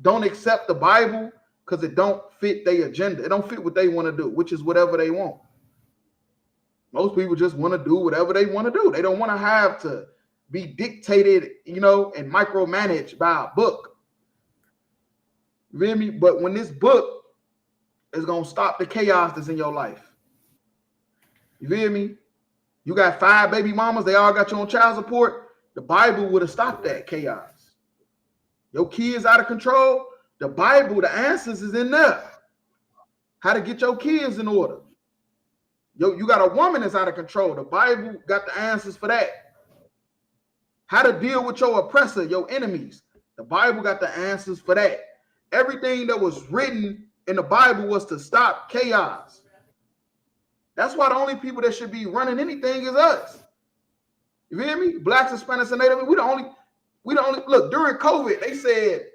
don't accept the Bible because it don't fit their agenda. It don't fit what they want to do, which is whatever they want. Most people just want to do whatever they want to do. They don't want to have to be dictated, and micromanaged by a book. You feel me? But when this book is going to stop the chaos that's in your life. You feel me? You got 5 baby mamas. They all got you on child support. The Bible would have stopped that chaos. Your kids out of control. The Bible, the answers is in there. How to get your kids in order. You got a woman that's out of control. The Bible got the answers for that. How to deal with your oppressor, your enemies. The Bible got the answers for that. Everything that was written in the Bible was to stop chaos. That's why the only people that should be running anything is us. You feel me? Blacks, Hispanics, and Native. We the only look, during COVID, they said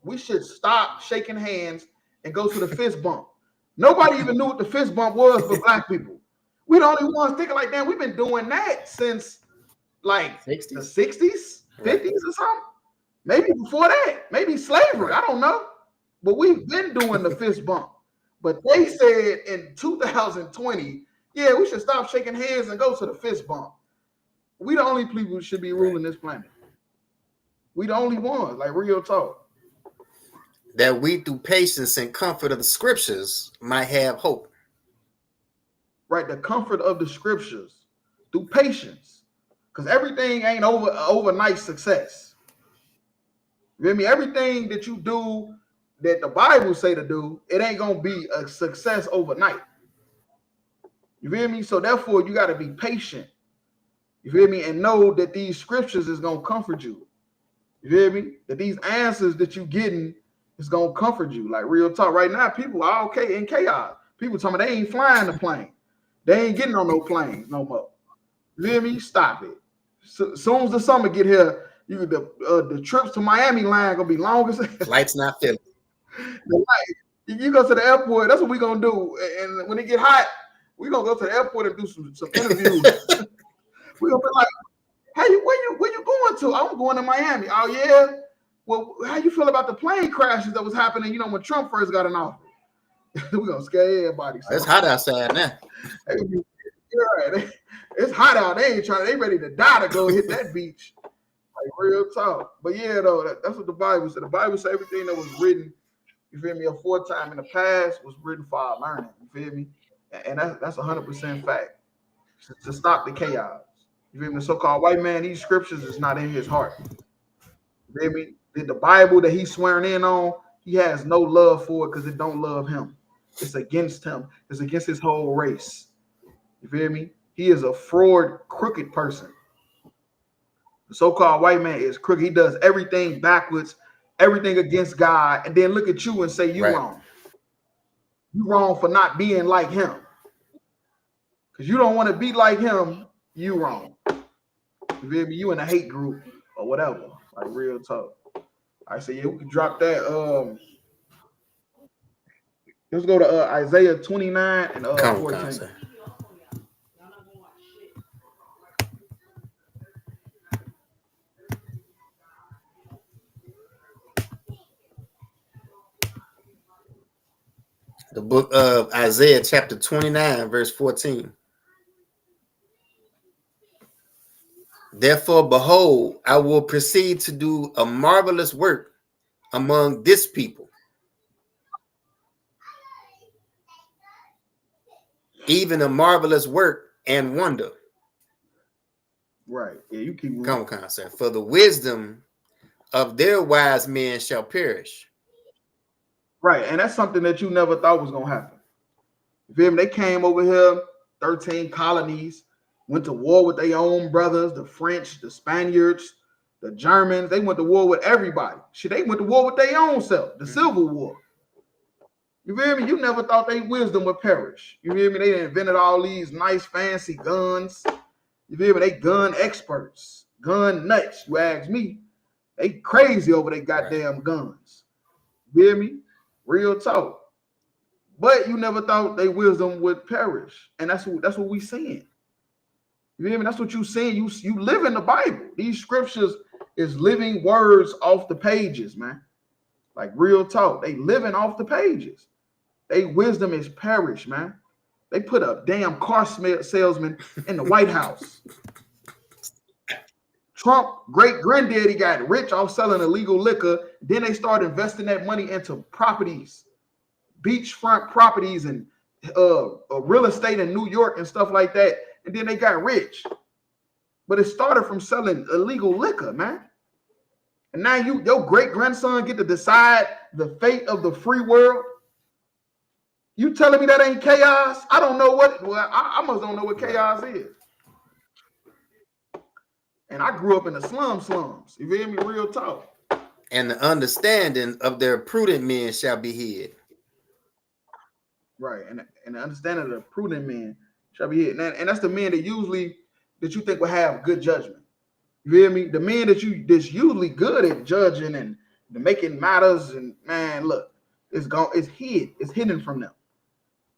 we should stop shaking hands and go to the fist bump. Nobody even knew what the fist bump was for black people. We the only ones thinking like, damn, we've been doing that since like 60s? The 60s, 50s or something. Maybe before that, maybe slavery. I don't know. But we've been doing the fist bump. But they said in 2020, yeah, we should stop shaking hands and go to the fist bump. We the only people who should be ruling this planet. We the only ones, like real talk. That we, through patience and comfort of the scriptures, might have hope. Right, the comfort of the scriptures through patience. Because everything ain't overnight success. You feel me? Everything that you do that the Bible say to do, it ain't gonna be a success overnight. You feel me? So therefore, you got to be patient. You feel me? And know that these scriptures is gonna comfort you. You feel me? That these answers that you getting is gonna comfort you. Like real talk. Right now, people are okay in chaos. People telling me they ain't flying the plane. They ain't getting on no planes no more. You feel me? Stop it. So, soon as the summer get here, the trips to Miami line gonna be long as Flights not filling. You go to the airport. That's what we gonna do. And when it get hot, we gonna go to the airport and do some interviews. We gonna be like, "Hey, where you going to?" I'm going to Miami. Oh yeah. Well, how you feel about the plane crashes that was happening? You know, when Trump first got in office. We gonna scare everybody. It's hot outside now. It's hot out. They ready to die to go hit that beach. Like real talk. But yeah, though, that's what the Bible said. The Bible said everything that was written, you feel me, aforetime in the past was written for our learning. You feel me? And that's 100% fact. To stop the chaos. You feel me? The so-called white man, these scriptures is not in his heart. You feel me? The Bible that he's swearing in on, he has no love for it because it don't love him. It's against him. It's against his whole race. You feel me? He is a fraud, crooked person. The so-called white man is crooked. He does everything backwards, everything against God, and then look at you and say you wrong. You wrong for not being like him. Because you don't want to be like him, you wrong. You feel me? You in a hate group or whatever. Like real talk. I say, yeah, we can drop that. Let's go to Isaiah 29 and 14. The book of Isaiah, chapter 29, verse 14. Therefore, behold, I will proceed to do a marvelous work among this people, even a marvelous work and wonder. Right. Yeah, you keep Come on, sir. For the wisdom of their wise men shall perish. Right. And that's something that you never thought was going to happen. You feel me? They came over here, 13 colonies, went to war with their own brothers, the French, the Spaniards, the Germans. They went to war with everybody. Shit, they went to war with their own self, the Civil War. You feel me? You never thought their wisdom would perish. You feel me? They invented all these nice, fancy guns. You feel me? They gun experts, gun nuts. You ask me, they crazy over their goddamn guns. You feel me? Real talk. But you never thought their wisdom would perish. And that's what we seeing. You feel me? That's what you seeing. You live in the Bible. These scriptures is living words off the pages, man. Like real talk. They living off the pages. They wisdom is perished, man. They put a damn car salesman in the White House. Trump, great granddaddy, got rich off selling illegal liquor. Then they started investing that money into properties, beachfront properties, and real estate in New York and stuff like that. And then they got rich. But it started from selling illegal liquor, man. And now your great grandson get to decide the fate of the free world. You telling me that ain't chaos? I don't know what. Well, I must don't know what chaos is. And I grew up in the slums. You feel me? Real talk. And the understanding of their prudent men shall be hid. Right. And the understanding of the prudent men shall be hid. And that's the men that you think will have good judgment. You feel me? The men that's usually good at judging and making matters. And man, look, it's hid. It's hidden from them.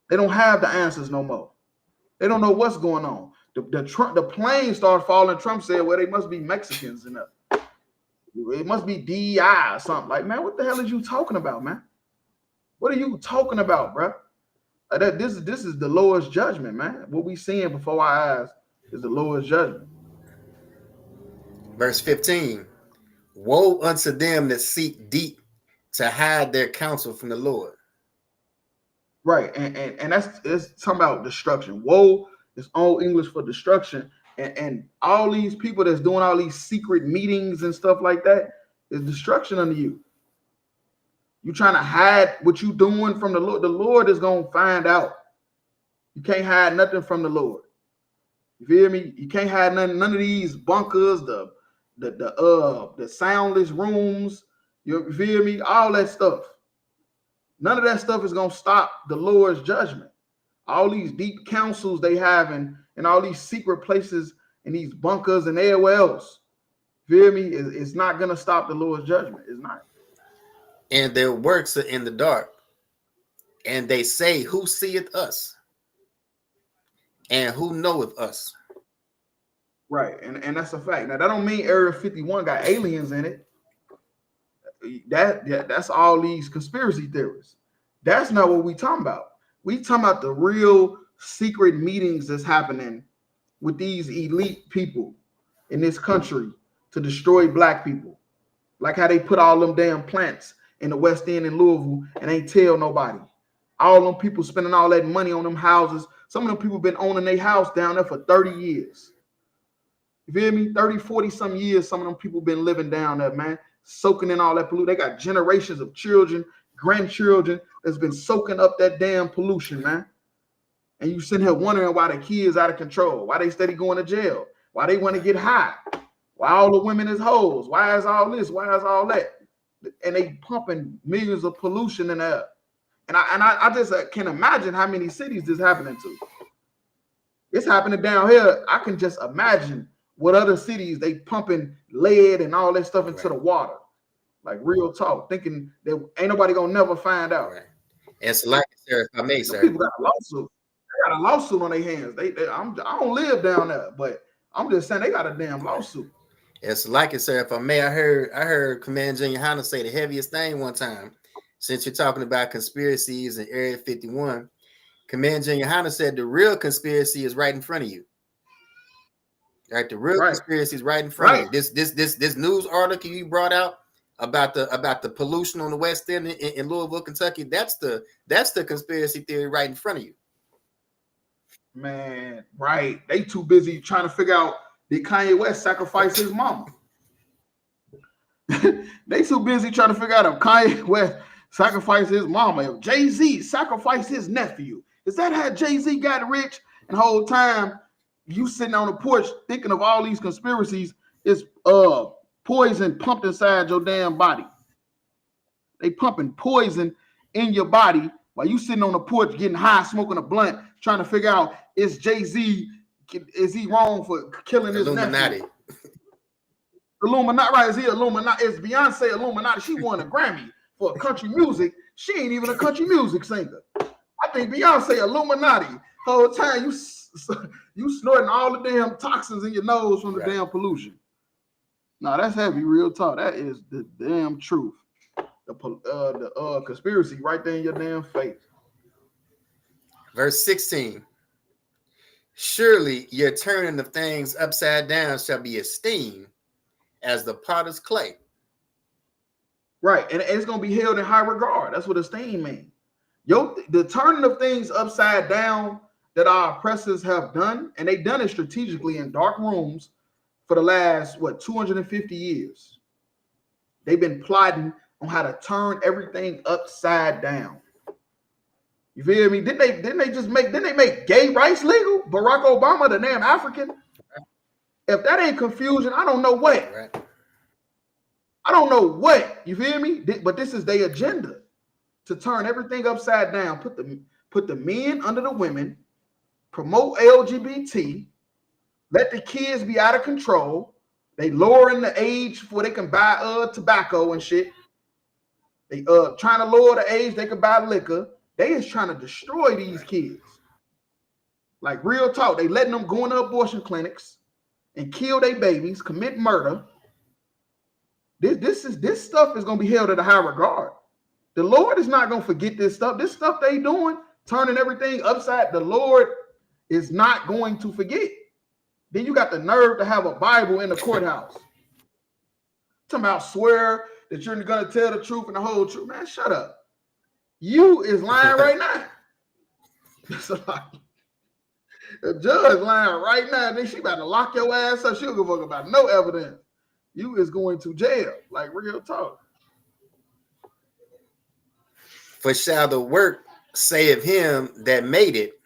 They don't have the answers no more. They don't know what's going on. The plane started falling. Trump said, well, they must be Mexicans and it must be DEI or something. Like, man, what the hell is you talking about, man? What are you talking about, bro? This is the lowest judgment, man. What we seeing before our eyes is the lowest judgment. Verse 15. Woe unto them that seek deep to hide their counsel from the Lord. Right, and it's talking about destruction. Woe is Old English for destruction, and all these people that's doing all these secret meetings and stuff like that is destruction unto you. You trying to hide what you doing from the Lord. The Lord is gonna find out. You can't hide nothing from the Lord. You feel me? You can't hide none of these bunkers, the soundless rooms. You feel me? All that stuff. None of that stuff is going to stop the Lord's judgment. all these deep councils they have and all these secret places and these bunkers and everywhere else. Feel me? It's not gonna stop the Lord's judgment. It's not. And their works are in the dark. And they say, who seeth us? And who knoweth us? Right. And that's a fact. Now that don't mean Area 51 got aliens in it. That's all these conspiracy theories. That's not what we talking about. We talking about the real secret meetings that's happening with these elite people in this country to destroy black people. Like how they put all them damn plants in the West End in Louisville and ain't tell nobody. All them people spending all that money on them houses. Some of them people been owning their house down there for 30 years. You feel me? 30, 40 some years, some of them people been living down there, man, soaking in all that pollution. They got generations of children, grandchildren that's been soaking up that damn pollution, man. And you sitting here wondering why the kids out of control, why they steady going to jail, why they want to get high, why all the women is hoes, why is all this, why is all that? And they pumping millions of pollution in the air. And I just can imagine how many cities this happening to. It's happening down here. I can just imagine what other cities they pumping lead and all that stuff into the water. Like real talk, thinking that ain't nobody gonna never find out. Right. And so, like, sir, if I may, sir, people got a lawsuit. They got a lawsuit on their hands. I don't live down there, but I'm just saying they got a damn lawsuit. It's like it, sir. If I may, I heard Commander Junior Hanna say the heaviest thing one time. Since you're talking about conspiracies in Area 51, Commander Junior Hanna said the real conspiracy is right in front of you. Right, the real conspiracy is right in front of you. This news article you brought out about the pollution on the West End in Louisville, Kentucky. That's the conspiracy theory right in front of you. Man, right. They too busy trying to figure out did Kanye West sacrifice his mama. They too busy trying to figure out if Kanye West sacrificed his mama, if Jay-Z sacrificed his nephew. Is that how Jay-Z got rich? And the whole time you sitting on the porch thinking of all these conspiracies, is poison pumped inside your damn body. They pumping poison in your body while you sitting on the porch getting high, smoking a blunt, trying to figure out is Jay-Z, is he wrong for killing his nephew? Illuminati, right? Is he Illuminati? Is Beyonce Illuminati? She won a Grammy for country music. She ain't even a country music singer. I think Beyonce Illuminati. Whole time you snorting all the damn toxins in your nose from the damn pollution. No, that's heavy, real talk. That is the damn truth. The conspiracy right there in your damn face. Verse 16. Surely your turning of things upside down shall be esteemed as the potter's clay. Right, and it's gonna be held in high regard. That's what esteem means. The turning of things upside down that our oppressors have done, and they done it strategically in dark rooms for the last 250 years. They've been plotting on how to turn everything upside down. You feel me? Didn't they make gay rights legal? Barack Obama, the damn African. If that ain't confusion, I don't know what. Right. I don't know what. You feel me? But this is their agenda to turn everything upside down. Put the men under the women. Promote LGBT. Let the kids be out of control. They lowering the age before they can buy tobacco and shit. They trying to lower the age they can buy liquor. They is trying to destroy these kids. Like real talk. They letting them go into abortion clinics and kill their babies, commit murder. This stuff is gonna be held at a high regard. The Lord is not gonna forget this stuff. This stuff they doing, turning everything upside. The Lord is not going to forget. Then you got the nerve to have a Bible in the courthouse. Talking about swear that you're gonna tell the truth and the whole truth. Man, shut up. You is lying right now. That's a lie. The judge lying right now. Then she about to lock your ass up. She don't give a fuck about no evidence. You is going to jail. Like real talk. For shall the work say of him that made it,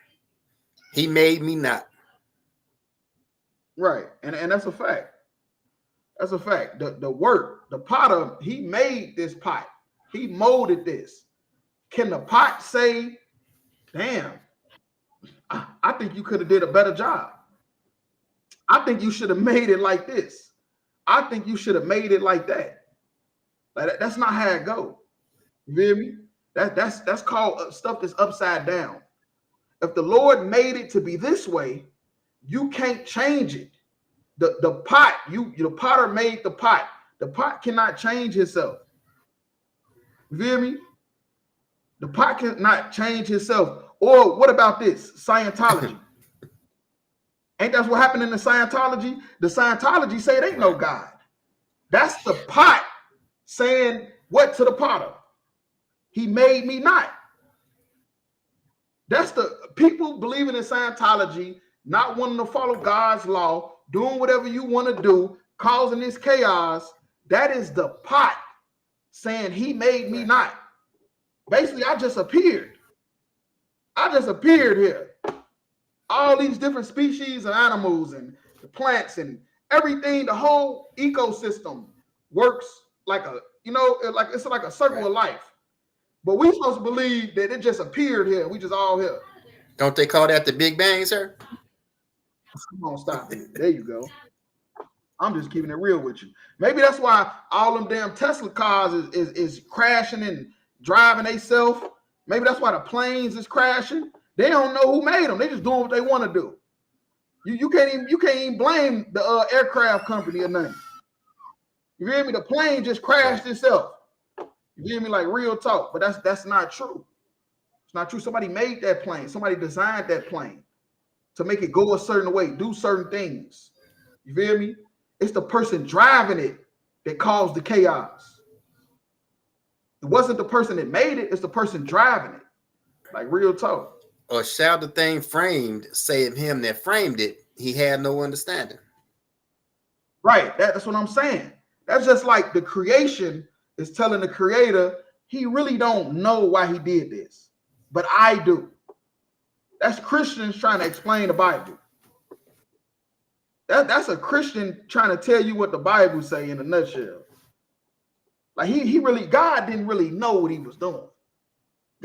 he made me not. Right. And that's a fact. That's a fact. The work, the potter, he made this pot. He molded this. Can the pot say, damn, I think you could have did a better job. I think you should have made it like this. I think you should have made it like that. Like that's not how it go. You feel me? That's called stuff that's upside down. If the Lord made it to be this way, you can't change it. The pot, the potter made the pot. The pot cannot change itself. You feel me? The pot cannot change itself. Or what about this? Scientology. Ain't that what happened in the Scientology? The Scientology say it ain't no God. That's the pot saying what to the potter? He made me not. That's the people believing in Scientology, not wanting to follow God's law, doing whatever you want to do, causing this chaos. That is the pot saying he made me not. Basically, I just appeared. I just appeared here. All these different species of animals and the plants and everything, the whole ecosystem works like a, like it's like a circle of life. But we supposed to believe that it just appeared here. We just all here. Don't they call that the Big Bang, sir? Come on, stop it. There you go. I'm just keeping it real with you. Maybe that's why all them damn Tesla cars is crashing and driving themselves. Maybe that's why the planes is crashing. They don't know who made them. They just doing what they want to do. You can't even blame the aircraft company or nothing. You hear me? The plane just crashed itself. You hear me? Like real talk. But that's not true. It's not true. Somebody made that plane. Somebody designed that plane to make it go a certain way, do certain things. You feel me? It's the person driving it that caused the chaos. It wasn't the person that made it. It's the person driving it. Like real talk. Or shall the thing framed say of him that framed it, he had no understanding. Right. That's what I'm saying. That's just like the creation is telling the creator, he really don't know why he did this. But I do. That's Christians trying to explain the Bible. That's a Christian trying to tell you what the Bible say in a nutshell. Like he really, God didn't really know what he was doing.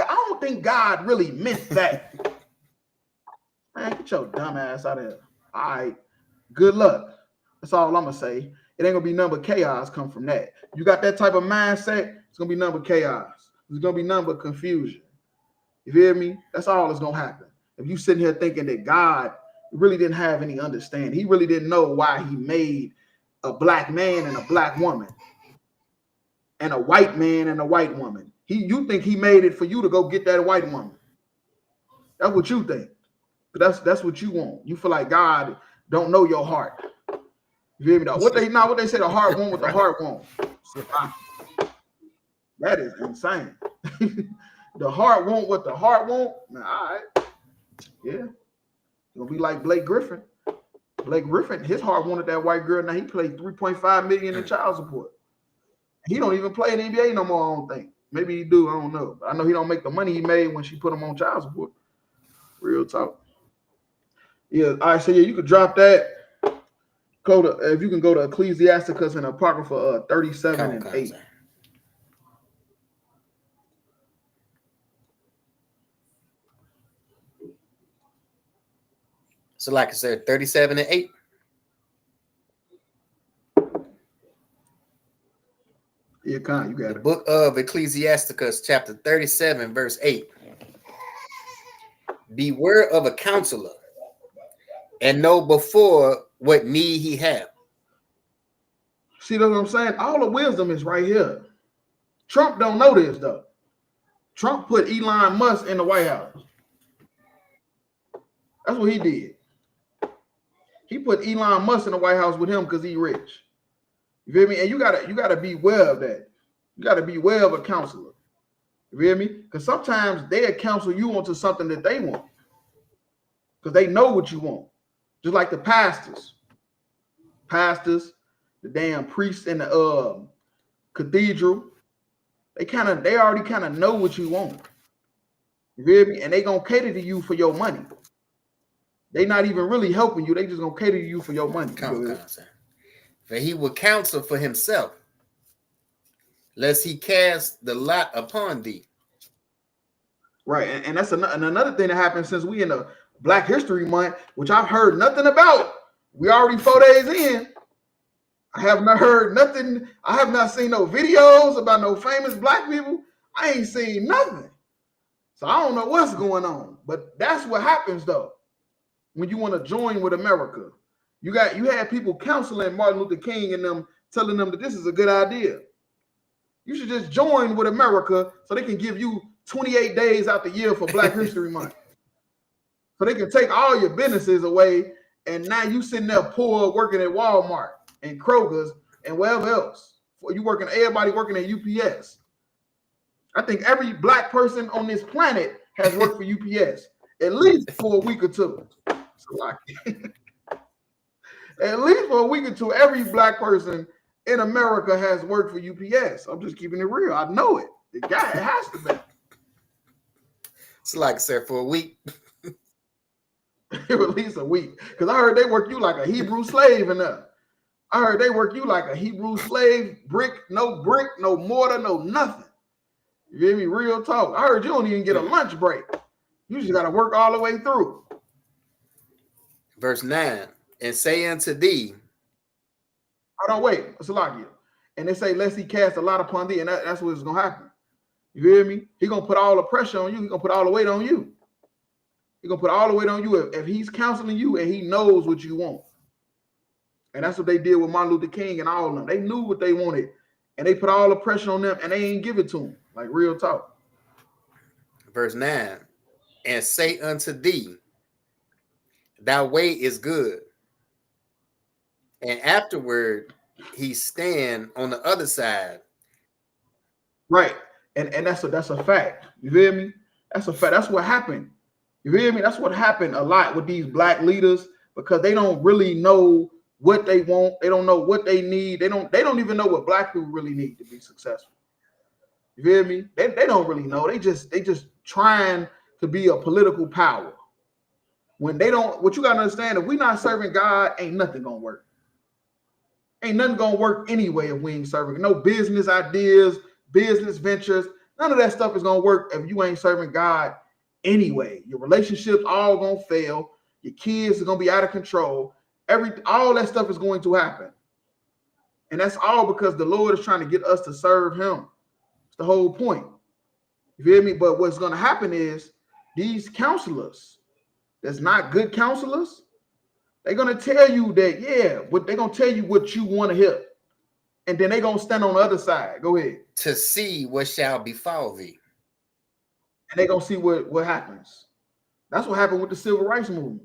I don't think God really meant that. Man, get your dumb ass out of here. All right. Good luck. That's all I'm gonna say. It ain't gonna be nothing but chaos come from that. You got that type of mindset, it's gonna be nothing but chaos. It's gonna be nothing but confusion. You hear me? That's all that's gonna happen. If you sitting here thinking that God really didn't have any understanding, he really didn't know why he made a black man and a black woman and a white man and a white woman. You think he made it for you to go get that white woman. That's what you think. But that's what you want. You feel like God don't know your heart. You hear me? Though? What they say the heart want what the heart want. That is insane. The heart want what the heart want. Nah, all right. Yeah. Gonna be like Blake Griffin. Blake Griffin, his heart wanted that white girl. Now he played $3.5 million in child support. He don't even play in the NBA no more, I don't think. Maybe he do, I don't know. But I know he don't make the money he made when she put him on child support. Real talk. Yeah, all right, so yeah, you could drop that. If you can go to Ecclesiasticus and Apocrypha 37 and 8. So like I said, 37 and 8. Yeah, Con, you got The it. book of Ecclesiasticus, chapter 37, verse 8. Beware of a counselor, and know before what need he have. See what I'm saying? All the wisdom is right here. Trump don't know this, though. Trump put Elon Musk in the White House. That's what he did. He put Elon Musk in the White House with him because he's rich. You feel me? And you gotta beware of that. You gotta beware of a counselor. You feel me? Because sometimes they'll counsel you onto something that they want. Because they know what you want. Just like the pastors. Pastors, the damn priests in the cathedral. They already kind of know what you want. You feel me? And they gonna cater to you for your money. They not even really helping you. They just gonna cater to you for your money. For he will counsel for himself, lest he cast the lot upon thee. Right, and that's another thing that happened since we in the Black History Month, which I've heard nothing about. We already 4 days in. I have not heard nothing. I have not seen no videos about no famous black people. I ain't seen nothing. So I don't know what's going on. But that's what happens though. When you want to join with America. You had people counseling Martin Luther King and them, telling them that this is a good idea. You should just join with America so they can give you 28 days out the year for Black History Month. So they can take all your businesses away, and now you sitting there poor working at Walmart and Kroger's and wherever else. Everybody working at UPS. I think every black person on this planet has worked for UPS at least for a week or two. At least for a week or two, every black person in America has worked for UPS. I'm just keeping it real. I know it. It has to be. It's like I said, for a week. At least a week. Because I heard they work you like a Hebrew slave in there. I heard they work you like a Hebrew slave, brick, no mortar, no nothing. You hear me? Real talk. I heard you don't even get a lunch break. You just got to work all the way through. Verse 9, and say unto thee. Hold on, wait. It's a lot of you. And they say, lest he cast a lot upon thee. And that's what's going to happen. You hear me? He's going to put all the pressure on you. He's going to put all the weight on you. He's going to put all the weight on you if he's counseling you and he knows what you want. And that's what they did with Martin Luther King and all of them. They knew what they wanted. And they put all the pressure on them and they ain't give it to them. Like real talk. Verse 9, and say unto thee, thy way is good. And afterward, he stand on the other side. Right. And that's a fact. You hear me? That's a fact. That's what happened. You hear me? That's what happened a lot with these black leaders because they don't really know what they want. They don't know what they need. They don't even know what black people really need to be successful. You hear me? They don't really know. They just trying to be a political power. When they don't, what you got to understand, if we not serving God, ain't nothing going to work. Ain't nothing going to work anyway if we ain't serving. No business ideas, business ventures, none of that stuff is going to work if you ain't serving God anyway. Your relationships all going to fail. Your kids are going to be out of control. All that stuff is going to happen. And that's all because the Lord is trying to get us to serve him. It's the whole point. You feel me? But what's going to happen is these counselors that's not good counselors, they're going to tell you that, yeah, but they're going to tell you what you want to hear. And then they're going to stand on the other side. Go ahead. To see what shall befall thee. And they're going to see what happens. That's what happened with the civil rights movement.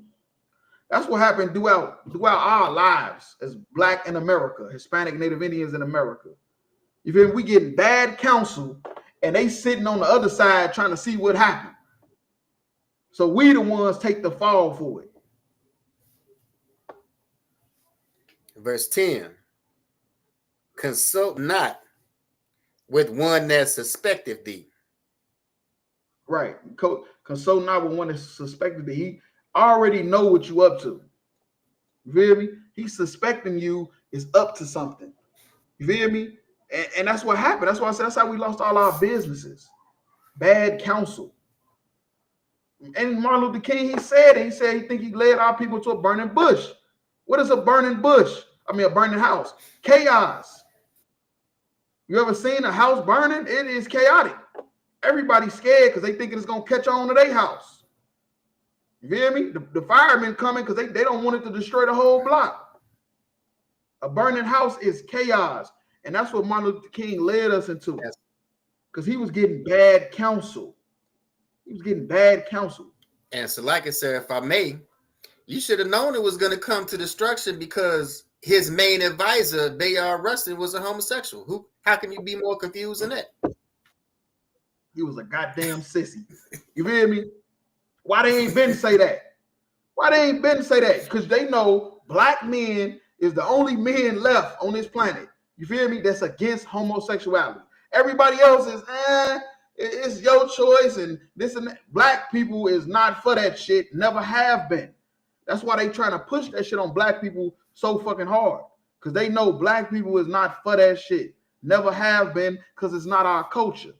That's what happened throughout our lives as black in America, Hispanic, Native Indians in America. You feel me? We getting bad counsel and they sitting on the other side trying to see what happened. So we the ones take the fall for it. Verse 10, consult not with one that suspecteth thee. Right. Consult not with one that suspected that he already know what you up to. You feel me? He's suspecting you is up to something. You feel me? And that's what happened. That's why I said that's how we lost all our businesses. Bad counsel. And Martin Luther King, he said he think he led our people to a burning bush. What is a burning bush? I mean, a burning house. Chaos. You ever seen a house burning? It is chaotic. Everybody's scared because they thinking it's going to catch on to their house. You feel me? The firemen coming because they don't want it to destroy the whole block. A burning house is chaos. And that's what Martin Luther King led us into. Because he was getting bad counsel. He was getting bad counsel. And so, like I said, if I may, you should have known it was going to come to destruction because his main advisor, Bayard Rustin, was a homosexual. How can you be more confused than that? He was a goddamn sissy. You feel me? Why they ain't been say that? Why they ain't been say that? Because they know black men is the only men left on this planet. You feel me? That's against homosexuality. Everybody else is, it's your choice and this and that. Black people is not for that shit. Never have been. That's why they trying to push that shit on black people so fucking hard. Because they know black people is not for that shit. Never have been because it's not our culture.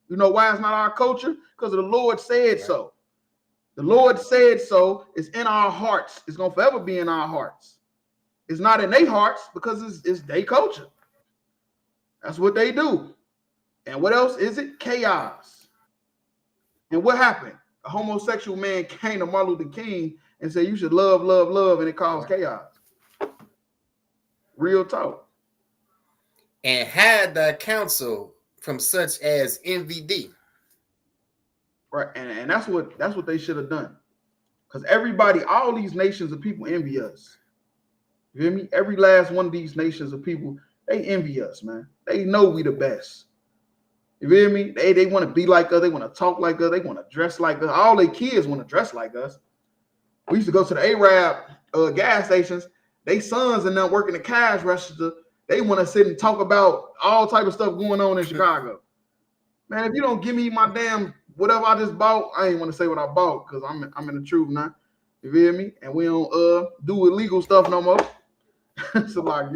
You know why it's not our culture? Because the Lord said so. The Lord said so. It's in our hearts. It's gonna forever be in our hearts. It's not in their hearts because it's their culture. That's what they do. And what else is it? Chaos. And what happened? A homosexual man came to Martin Luther King and said, you should love, love, love, and it caused chaos. Real talk. And hide thy counsel from such as MVD. Right. And that's what they should have done. Because everybody, all these nations of people envy us. You hear me? Every last one of these nations of people, they envy us, man. They know we the best. You hear me? They want to be like us. They want to talk like us. They want to dress like us. All their kids want to dress like us. We used to go to the Arab gas stations. They sons and them working the cash register. They want to sit and talk about all type of stuff going on in Chicago. Man, if you don't give me my damn whatever I just bought, I ain't want to say what I bought because I'm in the truth now. You feel me? And we don't do illegal stuff no more. So like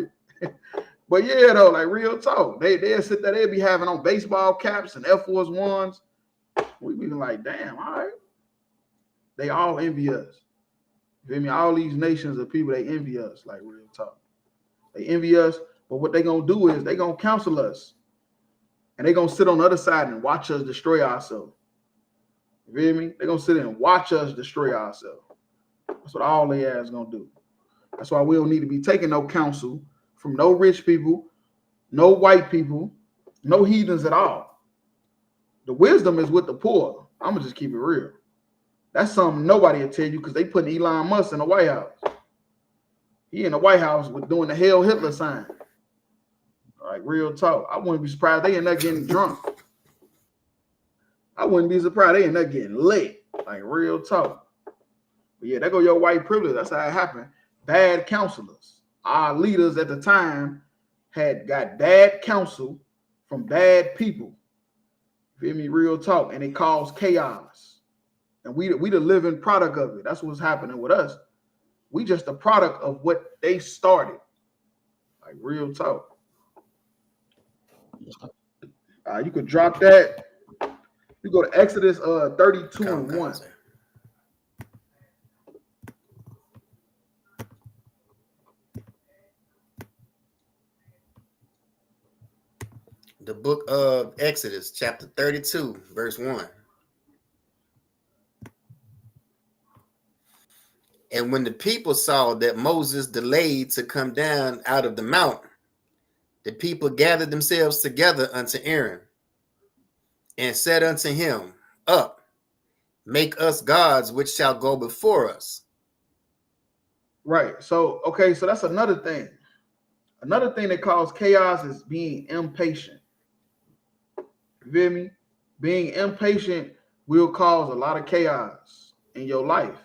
it. But yeah, though, like real talk. They'll sit there, they'll be having on baseball caps and Air Force Ones. We be like, damn, all right. They all envy us. You feel me? All these nations of people, they envy us, like real talk. They envy us, but what they gonna do is they gonna counsel us. And they gonna sit on the other side and watch us destroy ourselves. You feel me? They gonna sit and watch us destroy ourselves. That's what all they ass gonna do. That's why we don't need to be taking no counsel from no rich people, no white people, no heathens at all. The wisdom is with the poor. I'm gonna just keep it real. That's something nobody will tell you because they putting Elon Musk in the White House. He in the White House with doing the Hail Hitler sign. Like real talk. I wouldn't be surprised they end up getting drunk. I wouldn't be surprised they end up getting lit. Like real talk. But yeah, there go your white privilege. That's how it happened. Bad counselors. Our leaders at the time had got bad counsel from bad people. Feel me? Real talk. And it caused chaos. And we the living product of it. That's what's happening with us. We just a product of what they started. Like real talk. You could drop that. You go to Exodus 32 and 1. The book of Exodus, chapter 32, verse 1. And when the people saw that Moses delayed to come down out of the mountain, the people gathered themselves together unto Aaron and said unto him, Up, make us gods which shall go before us. Right. So, okay, so that's another thing. Another thing that causes chaos is being impatient. You feel me? Being impatient will cause a lot of chaos in your life.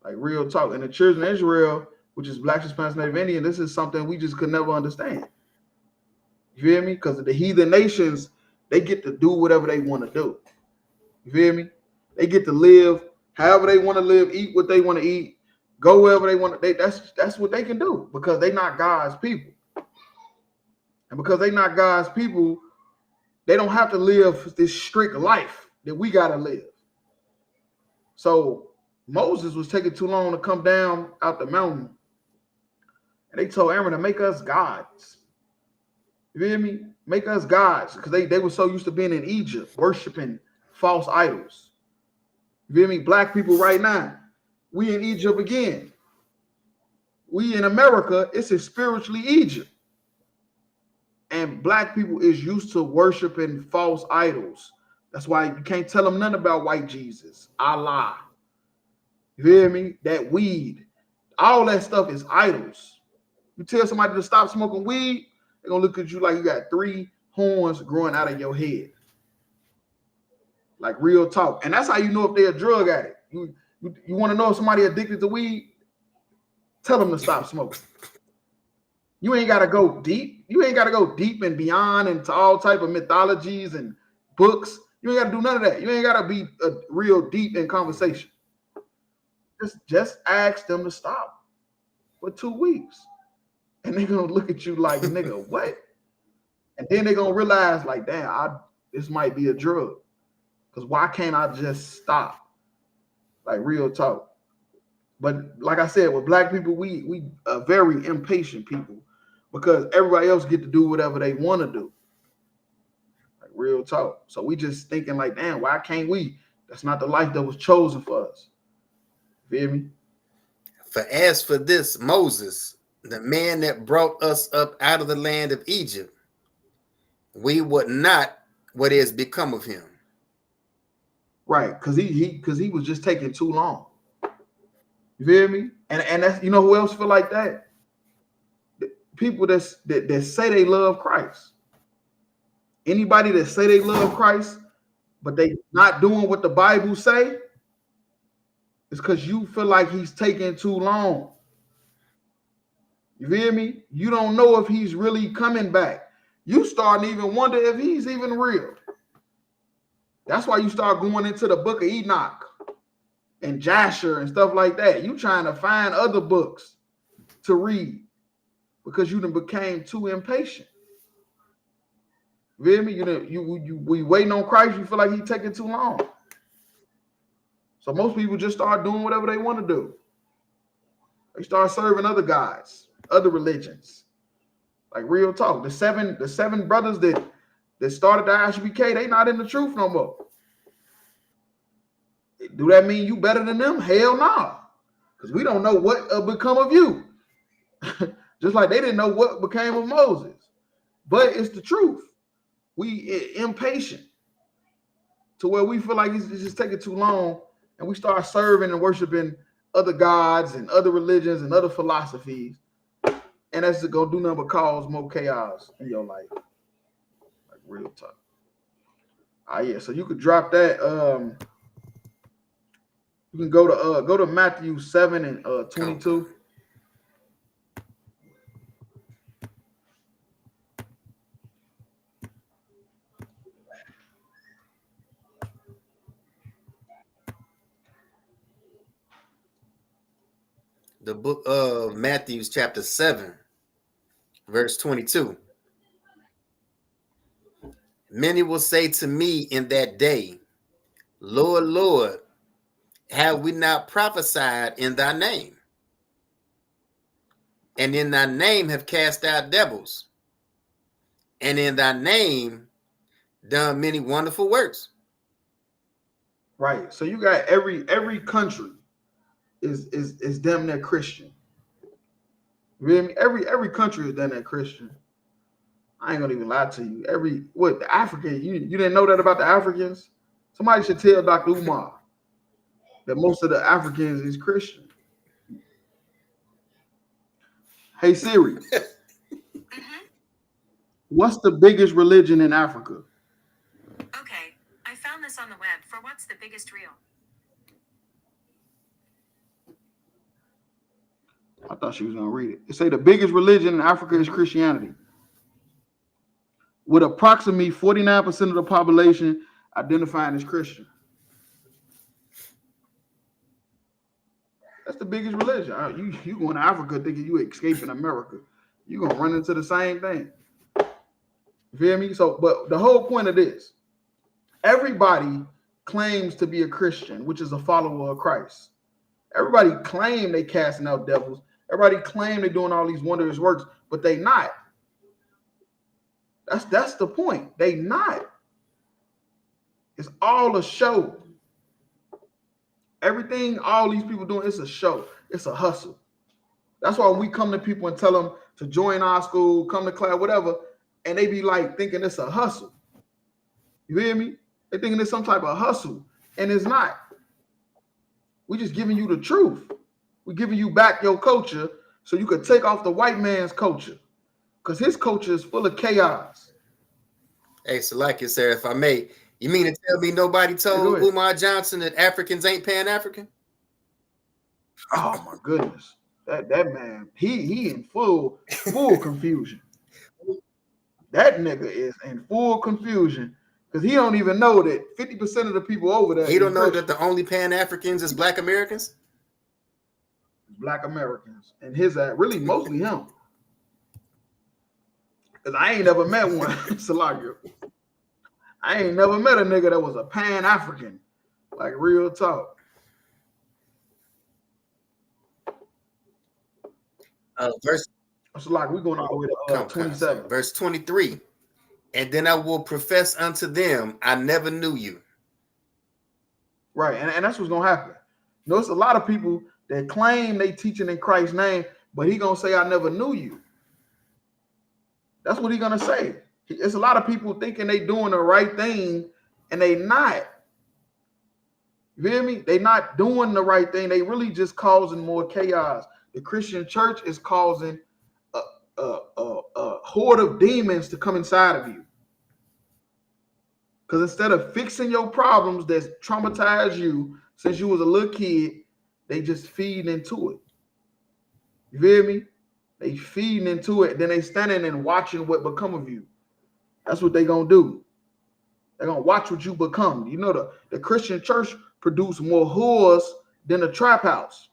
Like real talk. And the children of Israel, which is Black, Hispanic, Native Indian, this is something we just could never understand. You feel me? Because the heathen nations, they get to do whatever they want to do. You feel me? They get to live however they want to live, eat what they want to eat, go wherever they want to. That's what they can do because they not God's people. And because they not God's people, they don't have to live this strict life that we got to live. So Moses was taking too long to come down out the mountain. And they told Aaron to make us gods. You feel me? Make us gods. Because they were so used to being in Egypt, worshiping false idols. You feel me? Black people right now, we in Egypt again. We in America, it's a spiritually Egypt. And black people is used to worshiping false idols. That's why you can't tell them nothing about white Jesus, Allah. You hear me? That weed. All that stuff is idols. You tell somebody to stop smoking weed, they're going to look at you like you got 3 horns growing out of your head. Like real talk. And that's how you know if they're a drug addict. You want to know if somebody addicted to weed? Tell them to stop smoking. You ain't got to go deep. You ain't got to go deep and beyond into all type of mythologies and books. You ain't got to do none of that. You ain't got to be real deep in conversation. Just ask them to stop for 2 weeks. And they're going to look at you like, nigga, what? And then they're going to realize like, damn, this might be a drug. Because why can't I just stop? like real talk. But like I said, with black people, we are very impatient people because everybody else get to do whatever they want to do. Like real talk. So we just thinking like, damn, why can't we? That's not the life that was chosen for us. Feel me? For as for this Moses, the man that brought us up out of the land of Egypt, we would not what is become of him. Right, because he was just taking too long. You feel me? And that's, you know who else feel like that? People that say they love Christ. Anybody that say they love Christ, but they not doing what the Bible say, it's because you feel like he's taking too long. You feel me? You don't know if he's really coming back. You starting to even wonder if he's even real. That's why you start going into the book of Enoch and Jasher and stuff like that. You trying to find other books to read because you done became too impatient. You feel me? We waiting on Christ. You feel like he's taking too long. So most people just start doing whatever they want to do. They start serving other gods, other religions. Like real talk. The seven brothers that started the ISUPK, they not in the truth no more. Do that mean you better than them? Hell no. Because we don't know what become of you. Just like they didn't know what became of Moses. But it's the truth. We impatient to where we feel like it's just taking too long, and we start serving and worshiping other gods and other religions and other philosophies, and that's gonna do nothing but cause more chaos in your life. Like real talk. Yeah. So you could drop that. You can go to Matthew 7 and 22. The book of Matthew, chapter 7, verse 22. Many will say to me in that day, Lord, Lord, have we not prophesied in thy name? And in thy name have cast out devils, and in thy name done many wonderful works. Right. So you got every country is damn near Christian. You feel me? Every country is damn near Christian. I ain't gonna even lie to you. The African, you didn't know that about the Africans? Somebody should tell Dr. Umar that most of the Africans is Christian. Hey Siri, what's the biggest religion in Africa? Okay, I found this on the web for what's the biggest real. I thought she was gonna read it. It say the biggest religion in Africa is Christianity, with approximately 49% of the population identifying as Christian. That's the biggest religion. You going to Africa thinking you escaping America. You gonna run into the same thing. You feel me? So, but the whole point of this, everybody claims to be a Christian, which is a follower of Christ. Everybody claim they casting out devils. Everybody claim they doing all these wondrous works, but they not. That's the point. They not. It's all a show. Everything all these people doing, it's a show. It's a hustle. That's why we come to people and tell them to join our school, come to class, whatever, and they be like thinking it's a hustle. You hear me? They thinking it's some type of hustle, and it's not. We just giving you the truth. We giving you back your culture so you could take off the white man's culture, because his culture is full of chaos. Hey, Salakia, sir, if I may, you mean to tell me nobody told Umar Johnson that Africans ain't Pan-African? Oh my goodness. That man, he in full confusion. That nigga is in full confusion because he don't even know that 50% of the people over there. He don't know that the only Pan-Africans is Black Americans? Black Americans. And his really mostly him. Because I ain't never met one, Salakia. I ain't never met a nigga that was a Pan-African. Like real talk. Verse So like we're going all the way to 27. verse 23. And then I will profess unto them, I never knew you. Right, and that's what's gonna happen. Notice a lot of people that claim they teaching in Christ's name, but he gonna say, I never knew you. That's what he gonna say. It's a lot of people thinking they doing the right thing, and they not. You hear me? They not doing the right thing. They really just causing more chaos. The Christian church is causing a horde of demons to come inside of you. Because instead of fixing your problems that's traumatized you since you was a little kid, they just feed into it. You hear me? They feeding into it. Then they standing and watching what become of you. That's what they gonna do. They're gonna watch what you become. You know, the Christian church produce more whores than the trap house.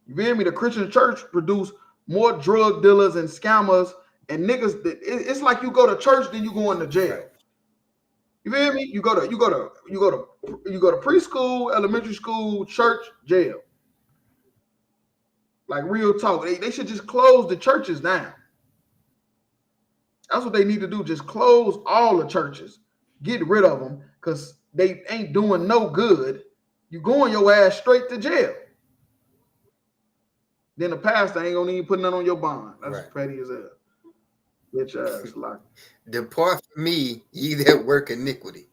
You hear me? The Christian church produce more drug dealers and scammers and niggas. It's like you go to church, then you go into jail. You feel me? You go to preschool, elementary school, church, jail. Like real talk. They should just close the churches down. That's what they need to do. Just close all the churches. Get rid of them because they ain't doing no good. You going your ass straight to jail. Then the pastor ain't gonna even put nothing on your bond. That's petty as hell. Bitch ass like. Depart from me, ye that work iniquity.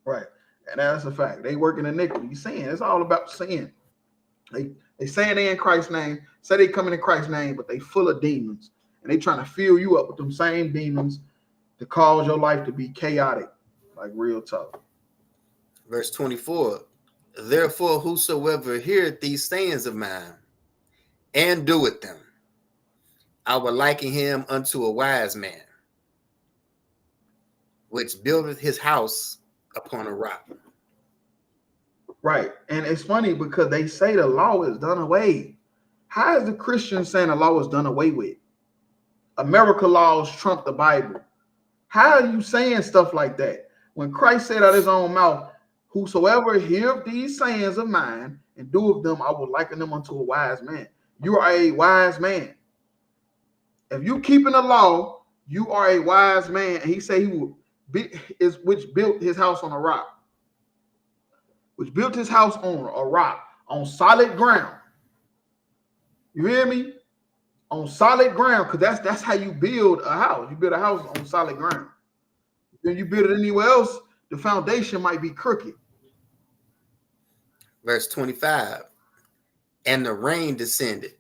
Right. And that's a fact. They work in iniquity. Sin. It's all about sin. They saying they in Christ's name, say they coming in Christ's name, but they full of demons. And they trying to fill you up with them same demons to cause your life to be chaotic. Like real talk. Verse 24. Therefore, whosoever heareth these sayings of mine and doeth them, I will liken him unto a wise man, which buildeth his house upon a rock. Right. And it's funny because they say the law is done away. How is the Christian saying the law is done away with? America laws trump the Bible. How are you saying stuff like that? When Christ said out of his own mouth, whosoever heareth these sayings of mine and doeth them, I will liken them unto a wise man. You are a wise man. If you keeping the law, you are a wise man. And he said he will be which built his house on a rock. Which built his house on a rock, on solid ground. You hear me? On solid ground, because that's how you build a house. You build a house on solid ground. Then you build it anywhere else, the foundation might be crooked. Verse 25. And the rain descended,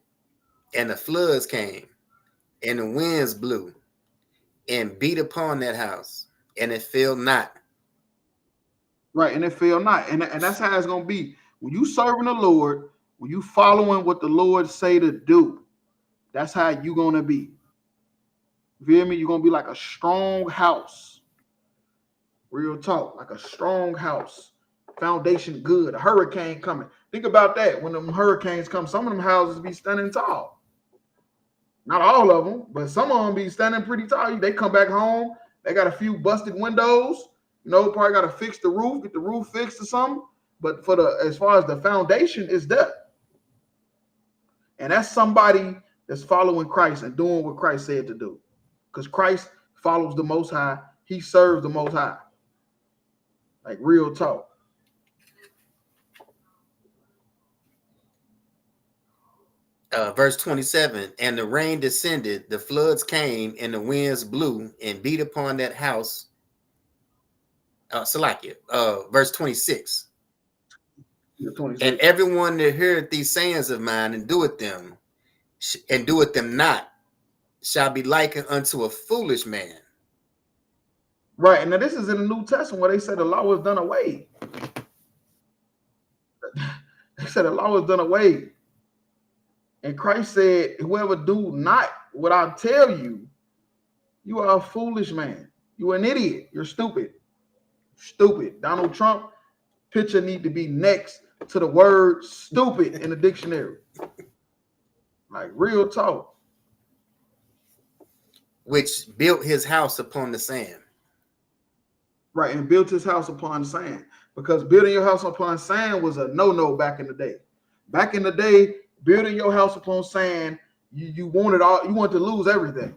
and the floods came, and the winds blew, and beat upon that house, and it fell not. Right, and it fell not. And that's how it's going to be. When you serving the Lord, when you following what the Lord say to do, that's how you going to be. You feel me? You're going to be like a strong house. Real talk, like a strong house. Foundation good. A hurricane coming. Think about that. When them hurricanes come, some of them houses be standing tall. Not all of them, but some of them be standing pretty tall. They come back home. They got a few busted windows. You know, probably got to fix the roof, get the roof fixed or something. But as far as the foundation is that. And that's somebody that's following Christ and doing what Christ said to do. Because Christ follows the Most High. He serves the Most High. Like real talk. Verse 27. And the rain descended, the floods came, and the winds blew and beat upon that house. Salakia. Verse 26. And everyone that heareth these sayings of mine and doeth them not shall be likened unto a foolish man. Right. And now this is in the New Testament where they said the law was done away. They said the law was done away. And Christ said, whoever do not what I tell you, you are a foolish man. You're an idiot. You're stupid. Stupid. Donald Trump picture need to be next to the word stupid in the dictionary. Like real talk. Which built his house upon the sand. Right, and built his house upon sand. Because building your house upon sand was a no-no back in the day. Back in the day, building your house upon sand, you wanted all, you wanted to lose everything.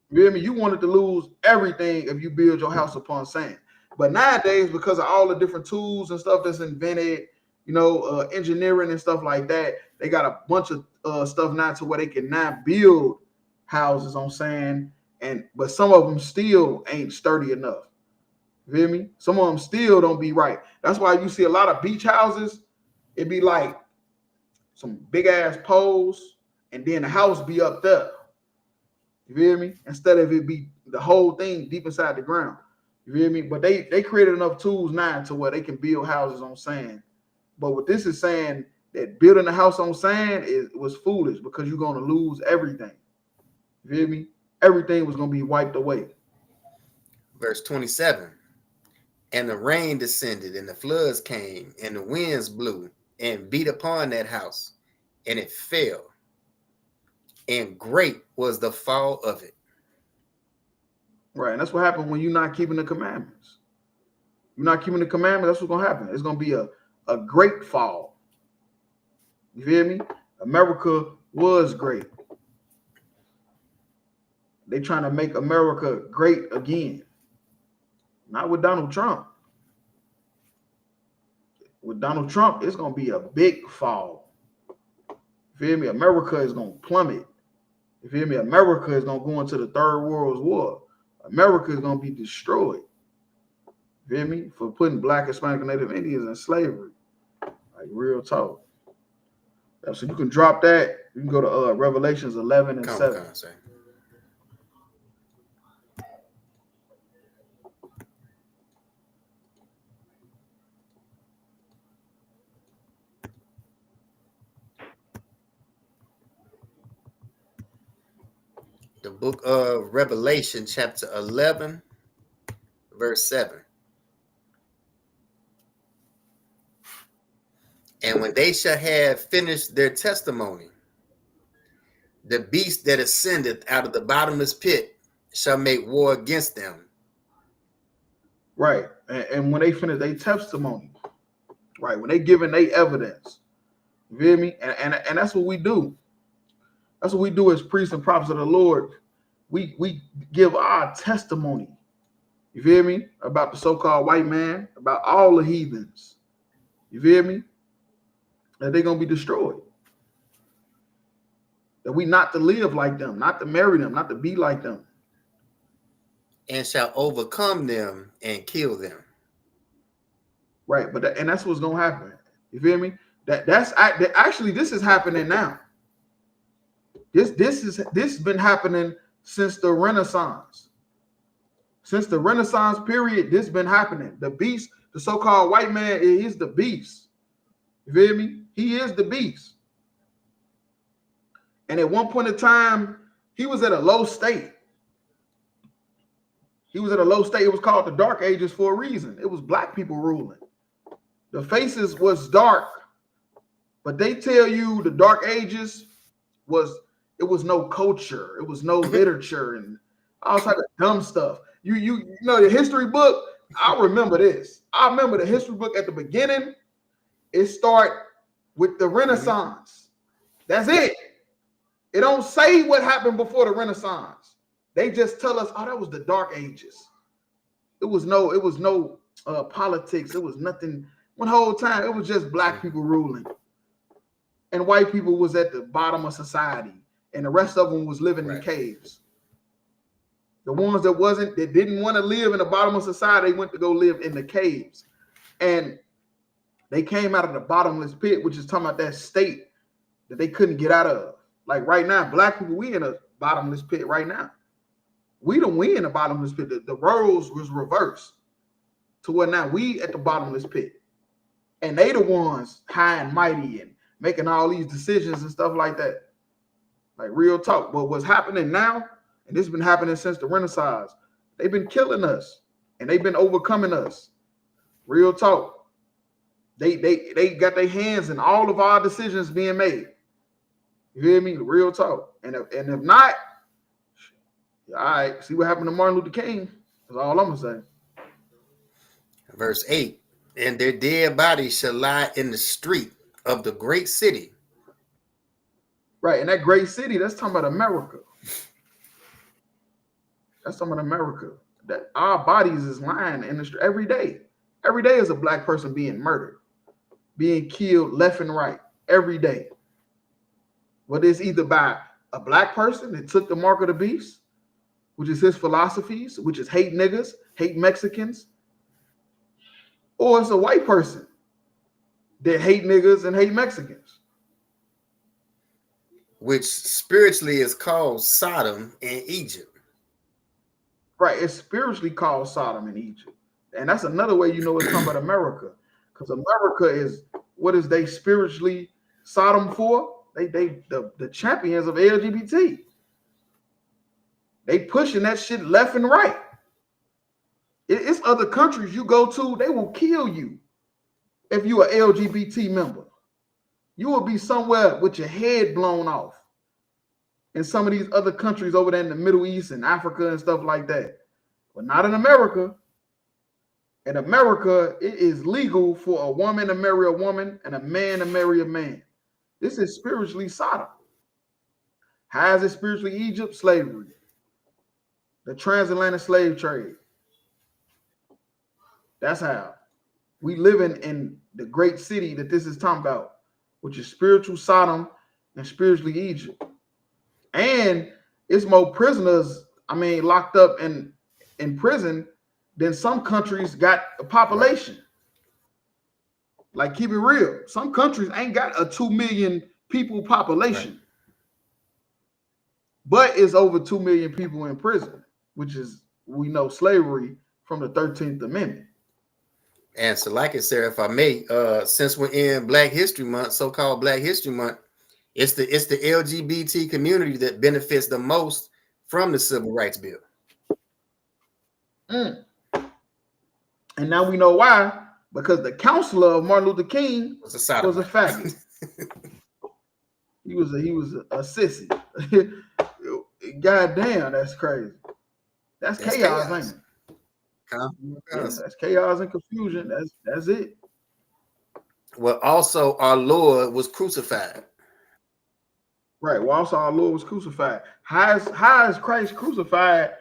You hear me? You wanted to lose everything if you build your house upon sand. But nowadays, because of all the different tools and stuff that's invented, you know, engineering and stuff like that, they got a bunch of stuff now to where they can now build houses on sand, but some of them still ain't sturdy enough. You hear me? Some of them still don't be right. That's why you see a lot of beach houses. It be like some big ass poles, and then the house be up there. You hear me? Instead of it be the whole thing deep inside the ground. You hear me? But they created enough tools now to where they can build houses on sand. But what this is saying, that building a house on sand was foolish, because you're going to lose everything. You hear me? Everything was going to be wiped away. Verse 27. And the rain descended, and the floods came, and the winds blew and beat upon that house, and it fell. And great was the fall of it. Right. And that's what happened when you're not keeping the commandments. You're not keeping the commandments, that's what's going to happen. It's going to be a great fall. You hear me? America was great. They trying to make America great again. Not with Donald Trump. With Donald Trump, it's going to be a big fall. You feel me? America is going to plummet. You feel me? America is going to go into the Third World War. America is going to be destroyed. You feel me? For putting Black, Hispanic, and Native Indians in slavery. Like, real talk. So you can drop that. You can go to Revelations 11 and 7. The book of Revelation, chapter 11, verse 7. And when they shall have finished their testimony, the beast that ascendeth out of the bottomless pit shall make war against them. Right. And when they finish their testimony, right, when they giving their evidence, you feel me? And that's what we do. That's what we do as priests and prophets of the Lord. We give our testimony, you feel me, about the so-called white man, about all the heathens, you feel me, that they're going to be destroyed. That we not to live like them, not to marry them, not to be like them. And shall overcome them and kill them. Right, but and that's what's going to happen. You feel me? That's actually, this is happening now. This has been happening since the Renaissance. Since the Renaissance period, this has been happening. The beast, the so-called white man, is the beast. You feel me? He is the beast. And at one point in time, he was at a low state. He was at a low state. It was called the Dark Ages for a reason. It was Black people ruling. The faces was dark, but they tell you the Dark Ages was no culture, it was no literature, and all type of dumb stuff. You know the history book. I remember this. I remember the history book at the beginning. It start with the Renaissance. That's it. It don't say what happened before the Renaissance. They just tell us, oh, that was the Dark Ages. It was no politics. It was nothing. One whole time, it was just Black people ruling, and white people was at the bottom of society, and the rest of them was living in caves. The ones that didn't want to live in the bottom of society, they went to go live in the caves, and they came out of the bottomless pit, which is talking about that state that they couldn't get out of. Like right now, Black people, we in a bottomless pit right now. We in the bottomless pit. The roles was reversed to where now we at the bottomless pit. And they the ones high and mighty and making all these decisions and stuff like that. Like real talk. But what's happening now, and this has been happening since the Renaissance, they've been killing us and they've been overcoming us. Real talk. They got their hands in all of our decisions being made. You hear me? Real talk. And if not, all right, see what happened to Martin Luther King. That's all I'm gonna say. Verse 8. And their dead bodies shall lie in the street of the great city. Right, and that great city, that's talking about America. That's talking about America. That our bodies is lying in the street every day. Every day is a black person being murdered, being killed left and right every day. Whether it's either by a black person that took the mark of the beast, which is his philosophies, which is hate niggas, hate Mexicans, or it's a white person that hate niggas and hate Mexicans. Which spiritually is called Sodom in Egypt. Right, it's spiritually called Sodom in Egypt. And that's another way you know it's talking about America. Because America is, what is they spiritually Sodom for? They the champions of LGBT. They pushing that shit left and right. It's other countries you go to, they will kill you if you are LGBT member. You will be somewhere with your head blown off in some of these other countries over there in the Middle East and Africa and stuff like that. But not in America. In America, it is legal for a woman to marry a woman and a man to marry a man. This is spiritually Sodom. How is it spiritually Egypt? Slavery. The transatlantic slave trade. That's how. We live in the great city that this is talking about, which is spiritual Sodom and spiritually Egypt. And it's more prisoners, locked up in prison than some countries got a population. Like, keep it real. Some countries ain't got a 2 million people population. Right. But it's over 2 million people in prison, which is, we know, slavery from the 13th Amendment. And so, like I said, if I may, since we're in Black History Month, so-called Black History Month, it's the LGBT community that benefits the most from the Civil Rights Bill. And now we know why, because the counselor of Martin Luther King was a faggot. He was a sissy. God damn, that's crazy. That's chaos, ain't it? That's chaos and confusion. That's it. Well, also our Lord was crucified. Right. Well, also our Lord was crucified. How is Christ crucified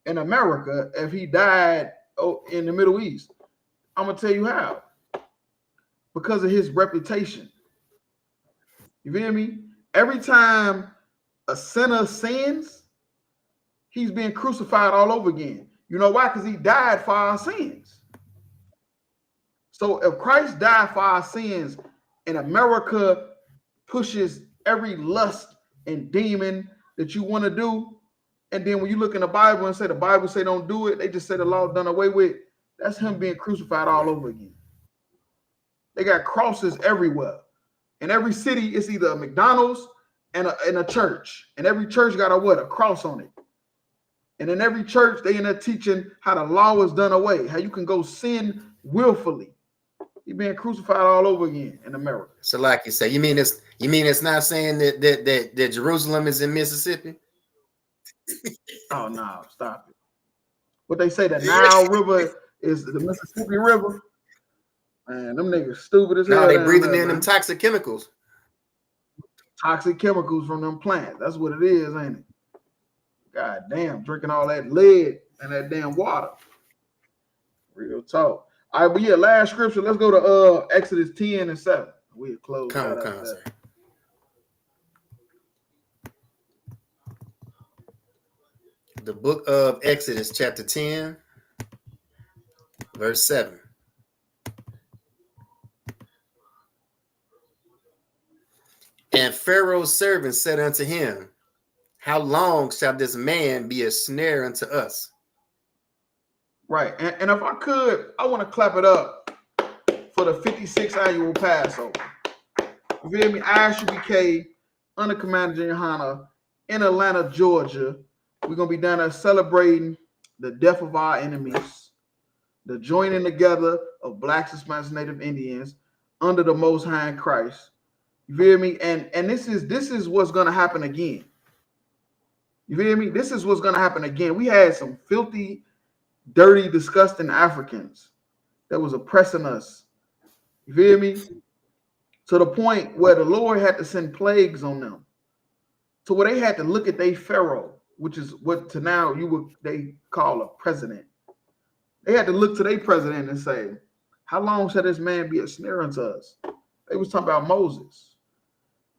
in America if he died in the Middle East? I'm gonna tell you how. Because of his reputation. You feel me? Every time a sinner sins, he's being crucified all over again. You know why? Because he died for our sins. So if Christ died for our sins and America pushes every lust and demon that you want to do, and then when you look in the Bible and say the Bible say don't do it, they just say the law done away with, that's him being crucified all over again. They got crosses everywhere. In every city, it's either a McDonald's and a church. And every church got a cross on it. And in every church, they end up teaching how the law is done away, how you can go sin willfully. He's being crucified all over again in America. So, like you say, you mean it's not saying that Jerusalem is in Mississippi? Oh no, stop it. What they say, the Nile River is the Mississippi River. Man, them niggas stupid as hell. No, they breathing in them toxic chemicals. Toxic chemicals from them plants. That's what it is, ain't it? God damn, drinking all that lead and that damn water. Real talk. All right, but yeah, last scripture. Let's go to Exodus 10 and 7. We'll close. Come. The book of Exodus, chapter 10, verse 7. And Pharaoh's servant said unto him, how long shall this man be a snare unto us? Right. And if I could, I want to clap it up for the 56th annual Passover. You feel me? ISUPK under Commander Junior Hanna in Atlanta, Georgia. We're going to be down there celebrating the death of our enemies, the joining together of Blacks, Hispanics, Native Indians under the Most High in Christ. You feel me? And this is what's going to happen again. You feel me? This is what's going to happen again. We had some filthy, dirty, disgusting Africans that was oppressing us. You feel me? to the point where the Lord had to send plagues on them, to where they had to look at their Pharaoh, which is what to now they call a president. They had to look to their president and say, how long shall this man be a snare unto us? They was talking about Moses,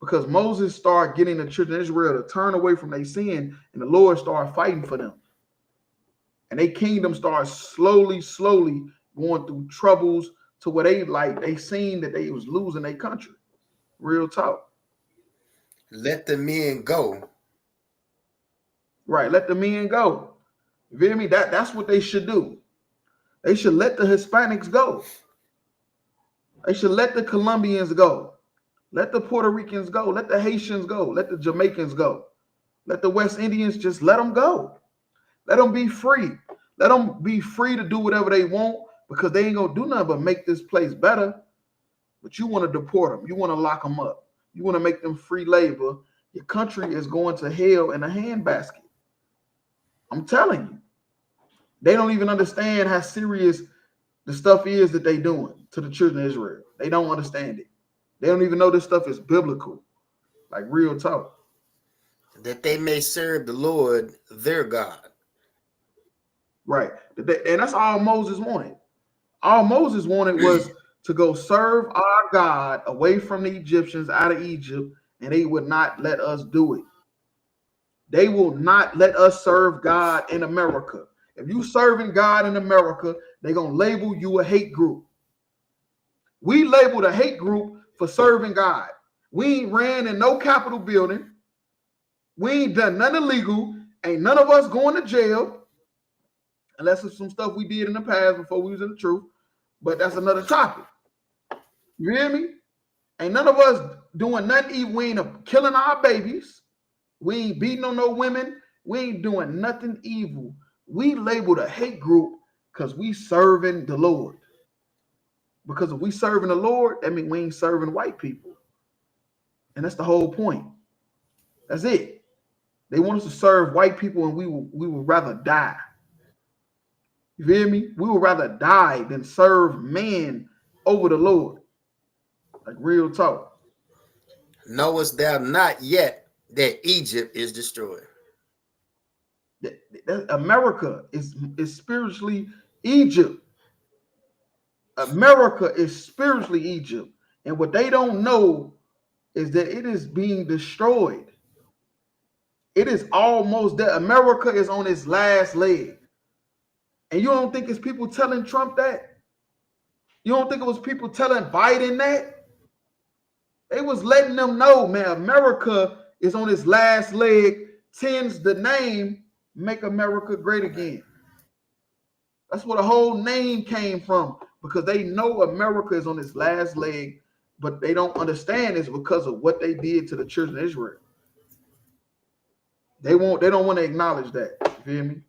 because Moses started getting the children of Israel to turn away from their sin, and the Lord started fighting for them. And their kingdom started slowly going through troubles to where they seen that they was losing their country. Real talk. Let the men go. Right, let the men go. You feel me? That's what they should do. They should let the Hispanics go. They should let the Colombians go. Let the Puerto Ricans go. Let the Haitians go. Let the Jamaicans go. Let the West Indians, just let them go. Let them be free. Let them be free to do whatever they want, because they ain't going to do nothing but make this place better. But you want to deport them. You want to lock them up. You want to make them free labor. Your country is going to hell in a handbasket. I'm telling you. They don't even understand how serious the stuff is that they doing to the children of Israel. They don't understand it. They don't even know this stuff is biblical. Like real talk. That they may serve the Lord their God. Right. And that's all Moses wanted. All Moses wanted was to go serve our God away from the Egyptians, out of Egypt, and they would not let us do it. They will not let us serve God in America. If you serving God in America, they're going to label you a hate group. We labeled a hate group for serving God. We ain't ran in no Capitol building. We ain't done nothing illegal. Ain't none of us going to jail. Unless it's some stuff we did in the past before we was in the truth. But that's another topic. You hear me? Ain't none of us doing nothing evil. We ain't killing our babies. We ain't beating on no women. We ain't doing nothing evil. We labeled a hate group because we serving the Lord. Because if we serving the Lord, that means we ain't serving white people. And that's the whole point. That's it. They want us to serve white people, and we would rather die. You feel me? We would rather die than serve man over the Lord. Like real talk. Knowest thou not yet that Egypt is destroyed? America is spiritually Egypt. America is spiritually Egypt. And what they don't know is that it is being destroyed. It is almost that America is on its last leg. And you don't think it's people telling Trump that? You don't think it was people telling Biden that? They was letting them know, man, America is on its last leg. Tends the name Make America Great Again. That's where the whole name came from, because they know America is on its last leg, but they don't understand it's because of what they did to the children of Israel. They don't want to acknowledge that. You feel me?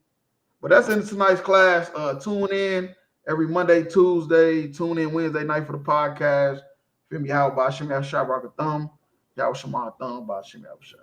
But that's in tonight's class. Tune in every Monday, Tuesday. Tune in Wednesday night for the podcast. Feel me? How about Shimmy Shabrak a thumb? Y'all Shema thumb by Shimmy Shabrak.